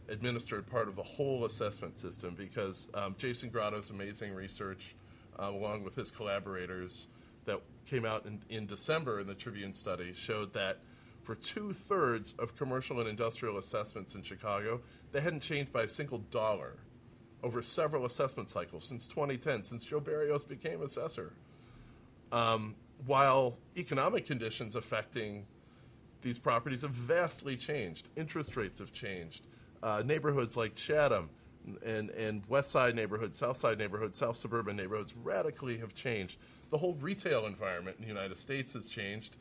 administered part of the whole assessment system because Jason Grotto's amazing research, along with his collaborators, that came out in December in the Tribune study, showed that for 2/3 of commercial and industrial assessments in Chicago, they hadn't changed by a single dollar over several assessment cycles since 2010, since Joe Barrios became assessor. While economic conditions affecting these properties have vastly changed. Interest rates have changed. Neighborhoods like Chatham and West Side neighborhoods, South Side neighborhoods, South suburban neighborhoods radically have changed. The whole retail environment in the United States has changed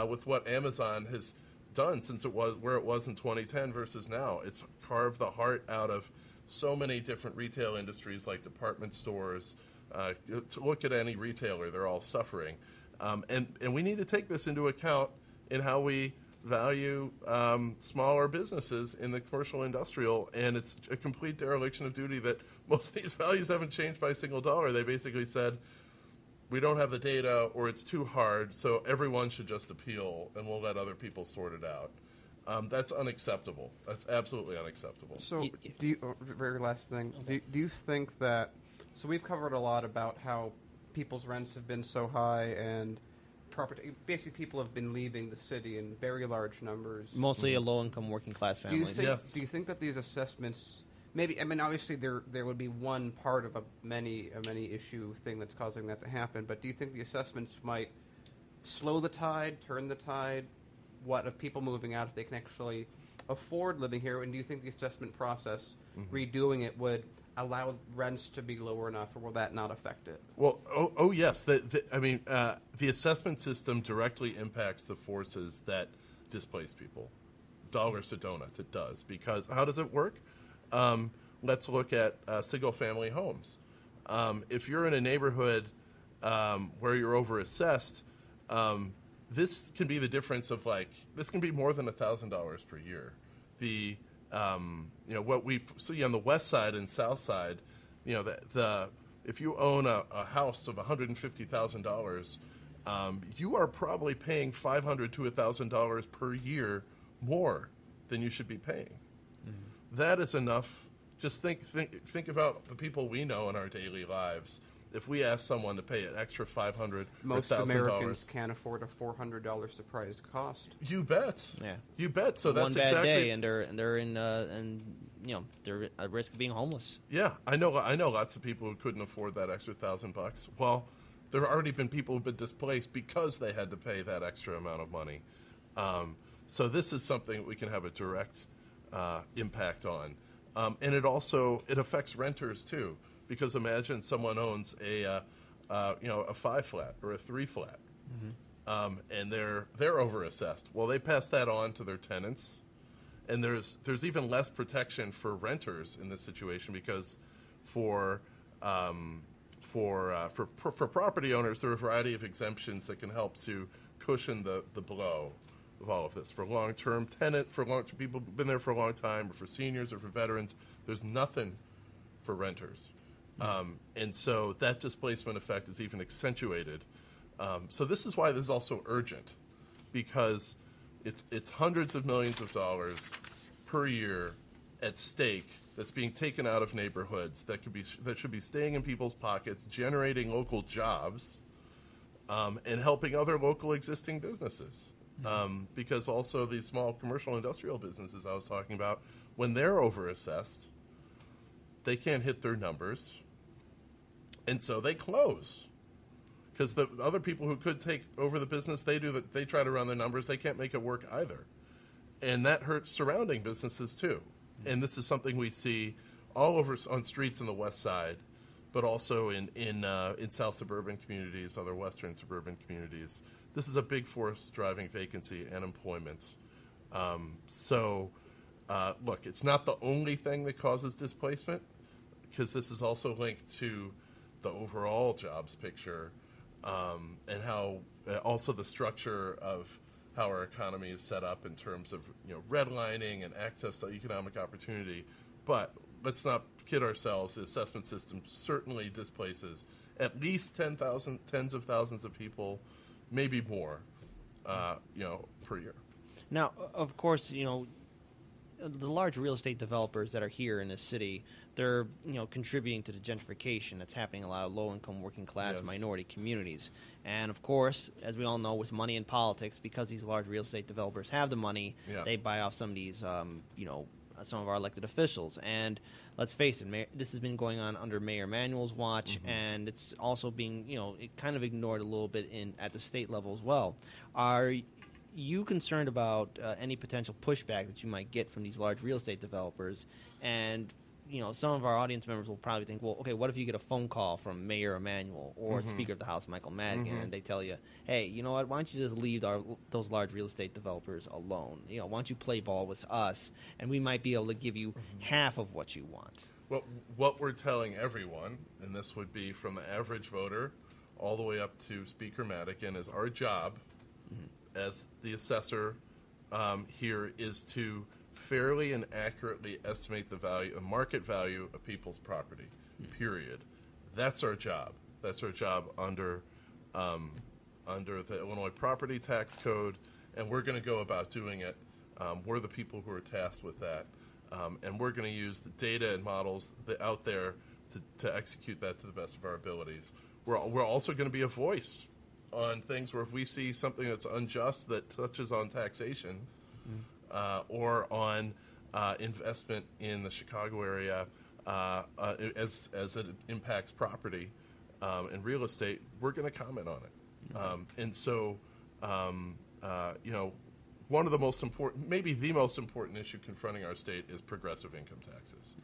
with what Amazon has done since it was where it was in 2010 versus now. It's carved the heart out of so many different retail industries like department stores. To look at any retailer, they're all suffering. And we need to take this into account in how we value smaller businesses in the commercial industrial, and it's a complete dereliction of duty that most of these values haven't changed by a single dollar. They basically said, we don't have the data or it's too hard, so everyone should just appeal and we'll let other people sort it out. That's unacceptable. That's absolutely unacceptable. So, very last thing, do you think that, so we've covered a lot about how people's rents have been so high and basically people have been leaving the city in very large numbers. Mostly a low-income working-class families. Do you think that these assessments maybe, I mean, obviously there would be one part of a many issue thing that's causing that to happen, but do you think the assessments might slow the tide, turn the tide? What of people moving out if they can actually afford living here? And do you think the assessment process, redoing it, would allow rents to be lower enough, or will that not affect it? Well, yes. The assessment system directly impacts the forces that displace people. Dollars to donuts, it does. Because how does it work? Let's look at single-family homes. If you're in a neighborhood where you're over-assessed, this can be the difference of this can be more than $1,000 per year. What we see on the west side and south side, if you own a house of $150,000, you are probably paying $500 to $1,000 per year more than you should be paying. Mm-hmm. That is enough. Just think about the people we know in our daily lives. If we ask someone to pay an extra $500 or $1,000, most Americans can't afford a $400 surprise cost. You bet. Yeah, you bet. So one that's bad exactly. day, and they're at risk of being homeless. Yeah, I know lots of people who couldn't afford that extra $1,000. Well, there have already been people who've been displaced because they had to pay that extra amount of money. So this is something that we can have a direct impact on, and it affects renters too. Because imagine someone owns a 5-flat or a 3-flat, and they're over-assessed. Well, they pass that on to their tenants, and there's even less protection for renters in this situation because for property owners there are a variety of exemptions that can help to cushion the blow of all of this. For long-term tenant, for people who've been there for a long time, or for seniors or for veterans, there's nothing for renters. And so that displacement effect is even accentuated. So this is why this is also urgent, because it's hundreds of millions of dollars per year at stake that's being taken out of neighborhoods that should be staying in people's pockets, generating local jobs, and helping other local existing businesses. Because also these small commercial industrial businesses I was talking about, when they're over-assessed, they can't hit their numbers. And so they close because the other people who could take over the business, they try to run their numbers. They can't make it work either. And that hurts surrounding businesses too. And this is something we see all over on streets in the west side, but also in south suburban communities, other western suburban communities. This is a big force driving vacancy and employment. Look, it's not the only thing that causes displacement, because this is also linked to the overall jobs picture, and how also the structure of how our economy is set up in terms of redlining and access to economic opportunity. But let's not kid ourselves. The assessment system certainly displaces at least tens of thousands of people, maybe more, per year. Now, of course, the large real estate developers that are here in this city, they're contributing to the gentrification that's happening in a lot of low-income, working-class, minority communities. And of course, as we all know, with money in politics, because these large real estate developers have the money, they buy off some of these, some of our elected officials. And let's face it, this has been going on under Mayor Emanuel's watch, and it's also being, it kind of ignored a little bit at the state level as well. Are you concerned about any potential pushback that you might get from these large real estate developers? And some of our audience members will probably think, well, okay, what if you get a phone call from Mayor Emanuel or Speaker of the House Michael Madigan, and they tell you, hey, you know what, why don't you just leave those large real estate developers alone? Why don't you play ball with us, and we might be able to give you half of what you want? Well, what we're telling everyone, and this would be from the average voter all the way up to Speaker Madigan, is our job as the assessor here is to fairly and accurately estimate the market value of people's property, period. That's our job. That's our job under the Illinois Property Tax Code, and we're going to go about doing it. We're the people who are tasked with that, and we're going to use the data and models out there to execute that to the best of our abilities. We're also going to be a voice on things where if we see something that's unjust that touches on taxation, or on investment in the Chicago area as it impacts property and real estate, we're going to comment on it. And so, one of the most important, maybe the most important issue confronting our state is progressive income taxes.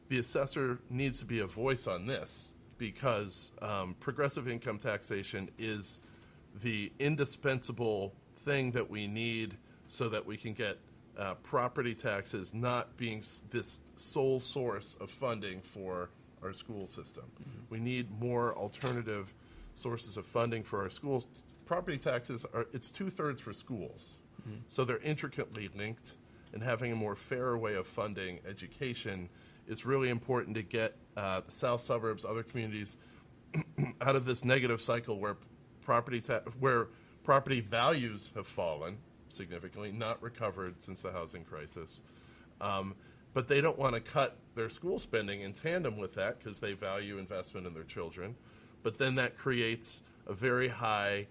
The assessor needs to be a voice on this because progressive income taxation is the indispensable thing that we need so that we can get property taxes not being this sole source of funding for our school system. We need more alternative sources of funding for our schools. Property taxes it's 2/3 for schools. So they're intricately linked, and having a more fair way of funding education is really important to get the south suburbs, other communities, out of this negative cycle where property values have fallen significantly, not recovered since the housing crisis. But they don't want to cut their school spending in tandem with that because they value investment in their children. But then that creates a very high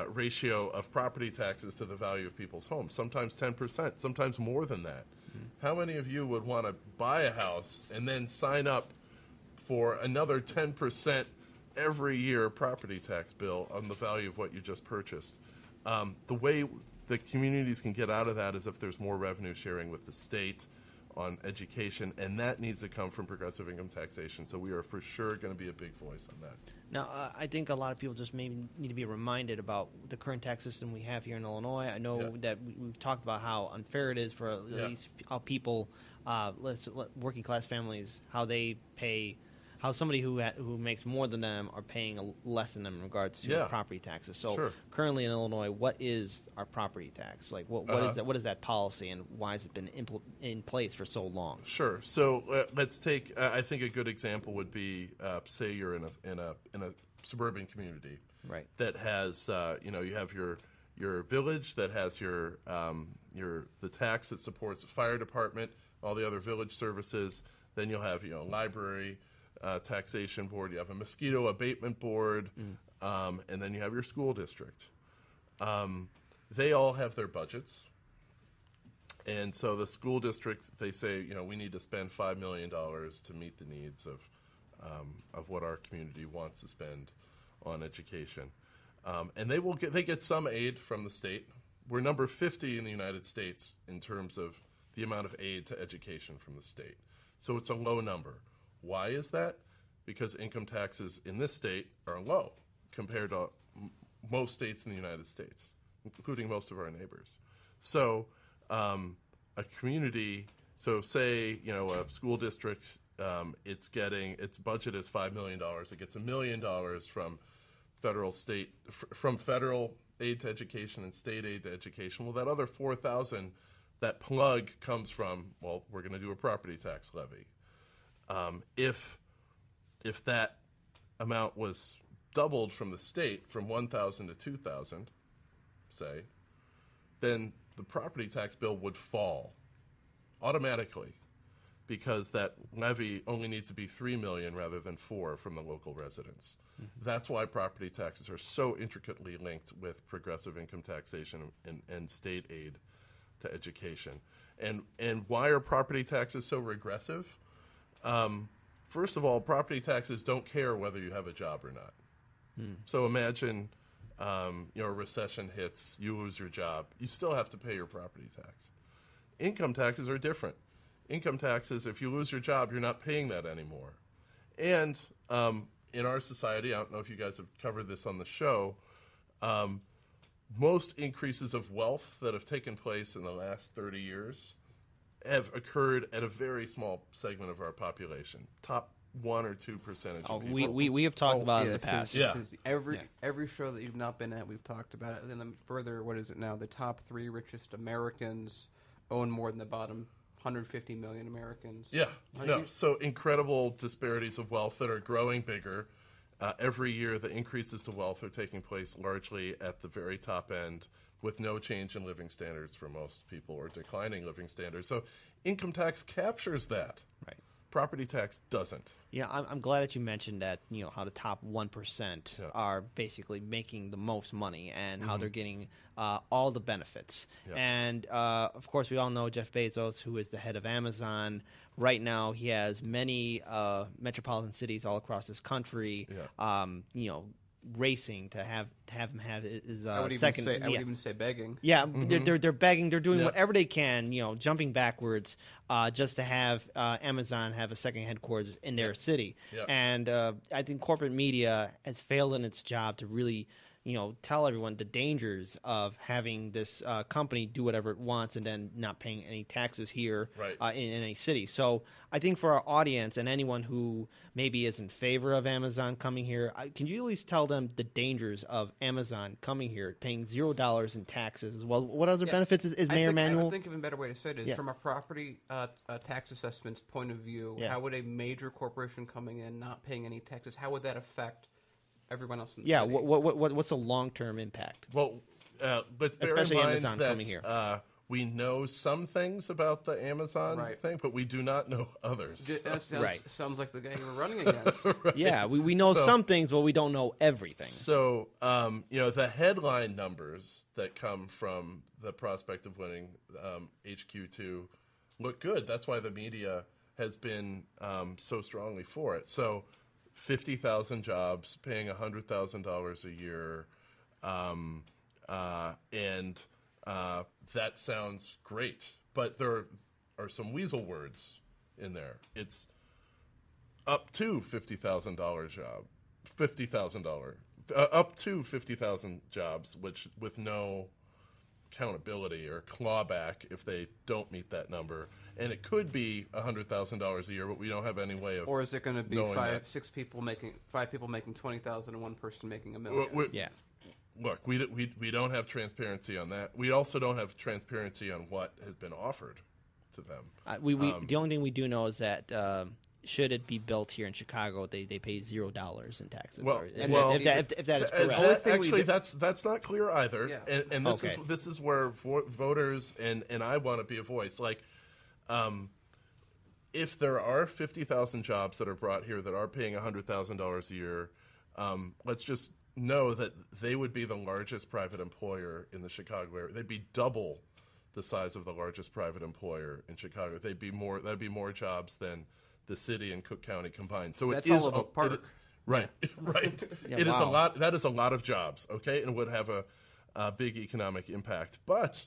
ratio of property taxes to the value of people's homes, sometimes 10%, sometimes more than that. How many of you would want to buy a house and then sign up for another 10% every year property tax bill on the value of what you just purchased? The way the communities can get out of that is if there's more revenue sharing with the state on education, and that needs to come from progressive income taxation. So we are for sure going to be a big voice on that. Now, I think a lot of people just maybe need to be reminded about the current tax system we have here in Illinois. I know that we've talked about how unfair it is for these people, working class families, how they pay, how somebody who makes more than them are paying less than them in regards to property taxes. So currently in Illinois, what is our property tax? Like what is that? What is that policy, and why has it been in place for so long? Sure. So let's take. I think a good example would be, say you're in a suburban community, right? That has you have your village that has the tax that supports the fire department, all the other village services. Then you'll have library. Taxation board, you have a mosquito abatement board, and then you have your school district. They all have their budgets, and so the school district, they say, we need to spend $5 million to meet the needs of what our community wants to spend on education, and they get some aid from the state. We're number 50 in the United States in terms of the amount of aid to education from the state, so it's a low number. Why is that? Because income taxes in this state are low compared to most states in the United States, including most of our neighbors. So a community, so say, a school district, its budget is $5 million. It gets $1 million from federal aid to education and state aid to education. Well, that other $4,000, that plug comes from, we're going to do a property tax levy. If that amount was doubled from the state from $1,000 to $2,000, say, then the property tax bill would fall automatically because that levy only needs to be $3 million rather than $4 million from the local residents. That's why property taxes are so intricately linked with progressive income taxation and state aid to education. And why are property taxes so regressive? First of all, property taxes don't care whether you have a job or not. So imagine, a recession hits, you lose your job, you still have to pay your property tax. Income taxes are different. Income taxes, if you lose your job, you're not paying that anymore. And in our society, I don't know if you guys have covered this on the show, most increases of wealth that have taken place in the last 30 years have occurred at a very small segment of our population, top 1 or 2% of people. We have talked about it in the past. Every show that you've not been at, we've talked about it. And then further, what is it now? The top 3 richest Americans own more than the bottom 150 million Americans. So incredible disparities of wealth that are growing bigger. Every year, the increases to wealth are taking place largely at the very top end, with no change in living standards for most people or declining living standards. So income tax captures that. Right. Property tax doesn't. Yeah, I'm glad that you mentioned that, how the top 1% are basically making the most money and how they're getting all the benefits. Yeah. And, of course, we all know Jeff Bezos, who is the head of Amazon. Right now, he has many metropolitan cities all across this country, racing to have him have his second. I would even say begging. Yeah, they're begging. They're doing whatever they can, jumping backwards, just to have Amazon have a second headquarters in their city. Yeah. And I think corporate media has failed in its job to really, tell everyone the dangers of having this company do whatever it wants and then not paying any taxes here in any city. So I think for our audience and anyone who maybe is in favor of Amazon coming here, can you at least tell them the dangers of Amazon coming here, paying $0 in taxes as well? What other benefits is Mayor Emanuel? I think a better way to say it is from a property tax assessment's point of view, how would a major corporation coming in not paying any taxes, how would that affect everyone else in the city? What's the long-term impact? Well, let's bear especially in mind Amazon that coming here. We know some things about the Amazon thing, but we do not know others. Sounds like the guy you were running against. Yeah, we know some things, but we don't know everything. So, the headline numbers that come from the prospect of winning HQ2 look good. That's why the media has been so strongly for it. So 50,000 jobs, paying $100,000 a year, and that sounds great. But there are some weasel words in there. It's up to $50,000 job, $50,000, up to 50,000 jobs, which with no accountability or clawback if they don't meet that number. And it could be $100,000 a year, but we don't have any way of. Or is it going to be five people making $20,000 and one person making $1 million? Look, we don't have transparency on that. We also don't have transparency on what has been offered to them. The only thing we do know is that should it be built here in Chicago, they pay $0 in taxes. If that is correct. Actually, that's not clear either. Yeah. And this is where voters and I want to be a voice. Like, if there are 50,000 jobs that are brought here that are paying $100,000 a year, let's just know that they would be the largest private employer in the Chicago area. They'd be double the size of the largest private employer in Chicago. That'd be more jobs than the city and Cook County combined. So that's all of a park. Right. It is a lot. That is a lot of jobs. Okay, and would have a big economic impact. But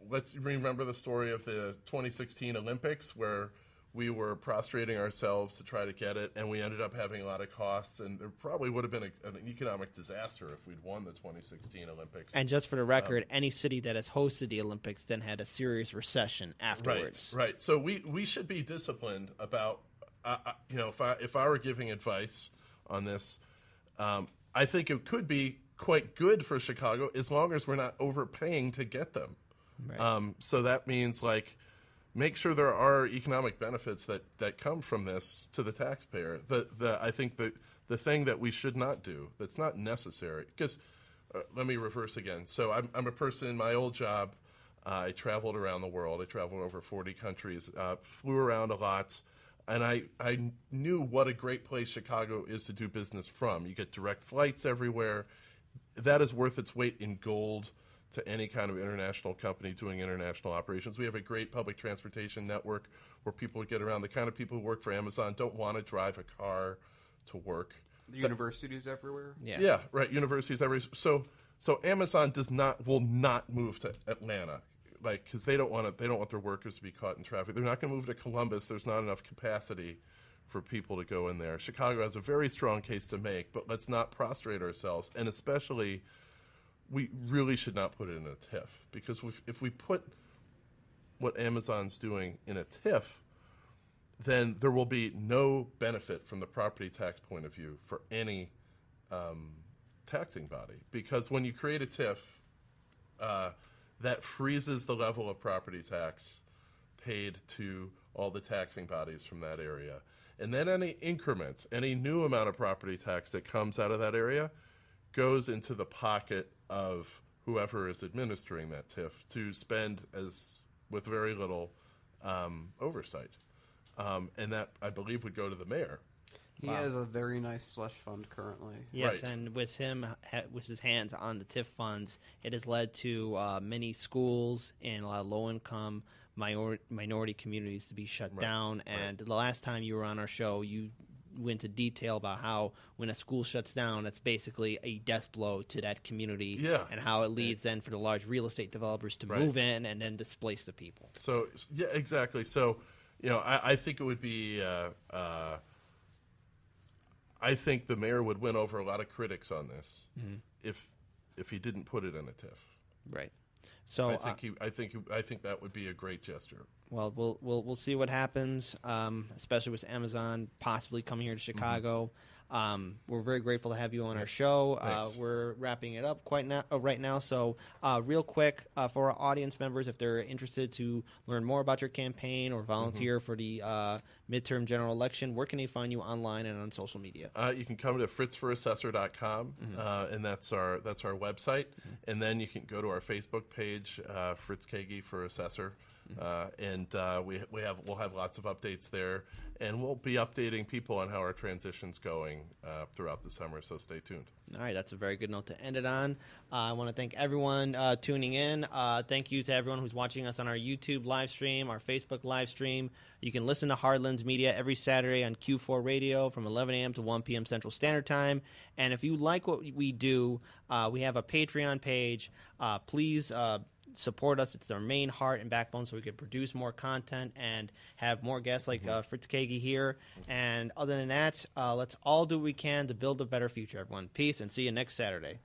let's remember the story of the 2016 Olympics, where we were prostrating ourselves to try to get it, and we ended up having a lot of costs, and there probably would have been an economic disaster if we'd won the 2016 Olympics. And just for the record, any city that has hosted the Olympics then had a serious recession afterwards. Right. So we should be disciplined about, if I were giving advice on this, I think it could be quite good for Chicago as long as we're not overpaying to get them. Right. So that means, make sure there are economic benefits that come from this to the taxpayer. I think the thing that we should not do, that's not necessary, because let me reverse again. So I'm a person in my old job. I traveled around the world. I traveled over 40 countries, flew around a lot, and I knew what a great place Chicago is to do business from. You get direct flights everywhere. That is worth its weight in gold to any kind of international company doing international operations. We have a great public transportation network where people get around. The kind of people who work for Amazon don't want to drive a car to work. The universities everywhere? Yeah, right. Universities everywhere. So Amazon will not move to Atlanta, because they don't want their workers to be caught in traffic. They're not going to move to Columbus. There's not enough capacity for people to go in there. Chicago has a very strong case to make, but let's not prostrate ourselves, and especially, we really should not put it in a TIF, because if we put what Amazon's doing in a TIF, then there will be no benefit from the property tax point of view for any taxing body. Because when you create a TIF, that freezes the level of property tax paid to all the taxing bodies from that area. And then any increment, any new amount of property tax that comes out of that area goes into the pocket of whoever is administering that TIF to spend with very little oversight. and that, I believe, would go to the mayor. He has a very nice slush fund currently. Yes, Right. and with his hands on the TIF funds, it has led to many schools and a lot of low-income minority communities to be shut down. And the last time you were on our show, you went into detail about how when a school shuts down, it's basically a death blow to that community, and how it leads then for the large real estate developers to move in and then displace the people. So, yeah, exactly. So, I think it would be... I think the mayor would win over a lot of critics on this if he didn't put it in a TIF. Right. So I think that would be a great gesture. Well, we'll see what happens, especially with Amazon possibly coming here to Chicago. We're very grateful to have you on our show. We're wrapping it up right now. So real quick, for our audience members, if they're interested to learn more about your campaign or volunteer for the midterm general election, where can they find you online and on social media? You can come to fritzforassessor.com, and that's our website. And then you can go to our Facebook page, Fritz Kaegi for Assessor. And we'll have lots of updates there, and we'll be updating people on how our transition's going throughout the summer, so stay tuned. All right, that's a very good note to end it on. I want to thank everyone tuning in. Thank you to everyone who's watching us on our YouTube live stream, our Facebook live stream. You can listen to Hardlands Media every Saturday on Q4 Radio from 11 a.m. to 1 p.m. Central Standard Time. And if you like what we do, we have a Patreon page. Please support us. It's our main heart and backbone so we can produce more content and have more guests like Fritz Kaegi here. And other than that, let's all do what we can to build a better future, everyone. Peace, and see you next Saturday.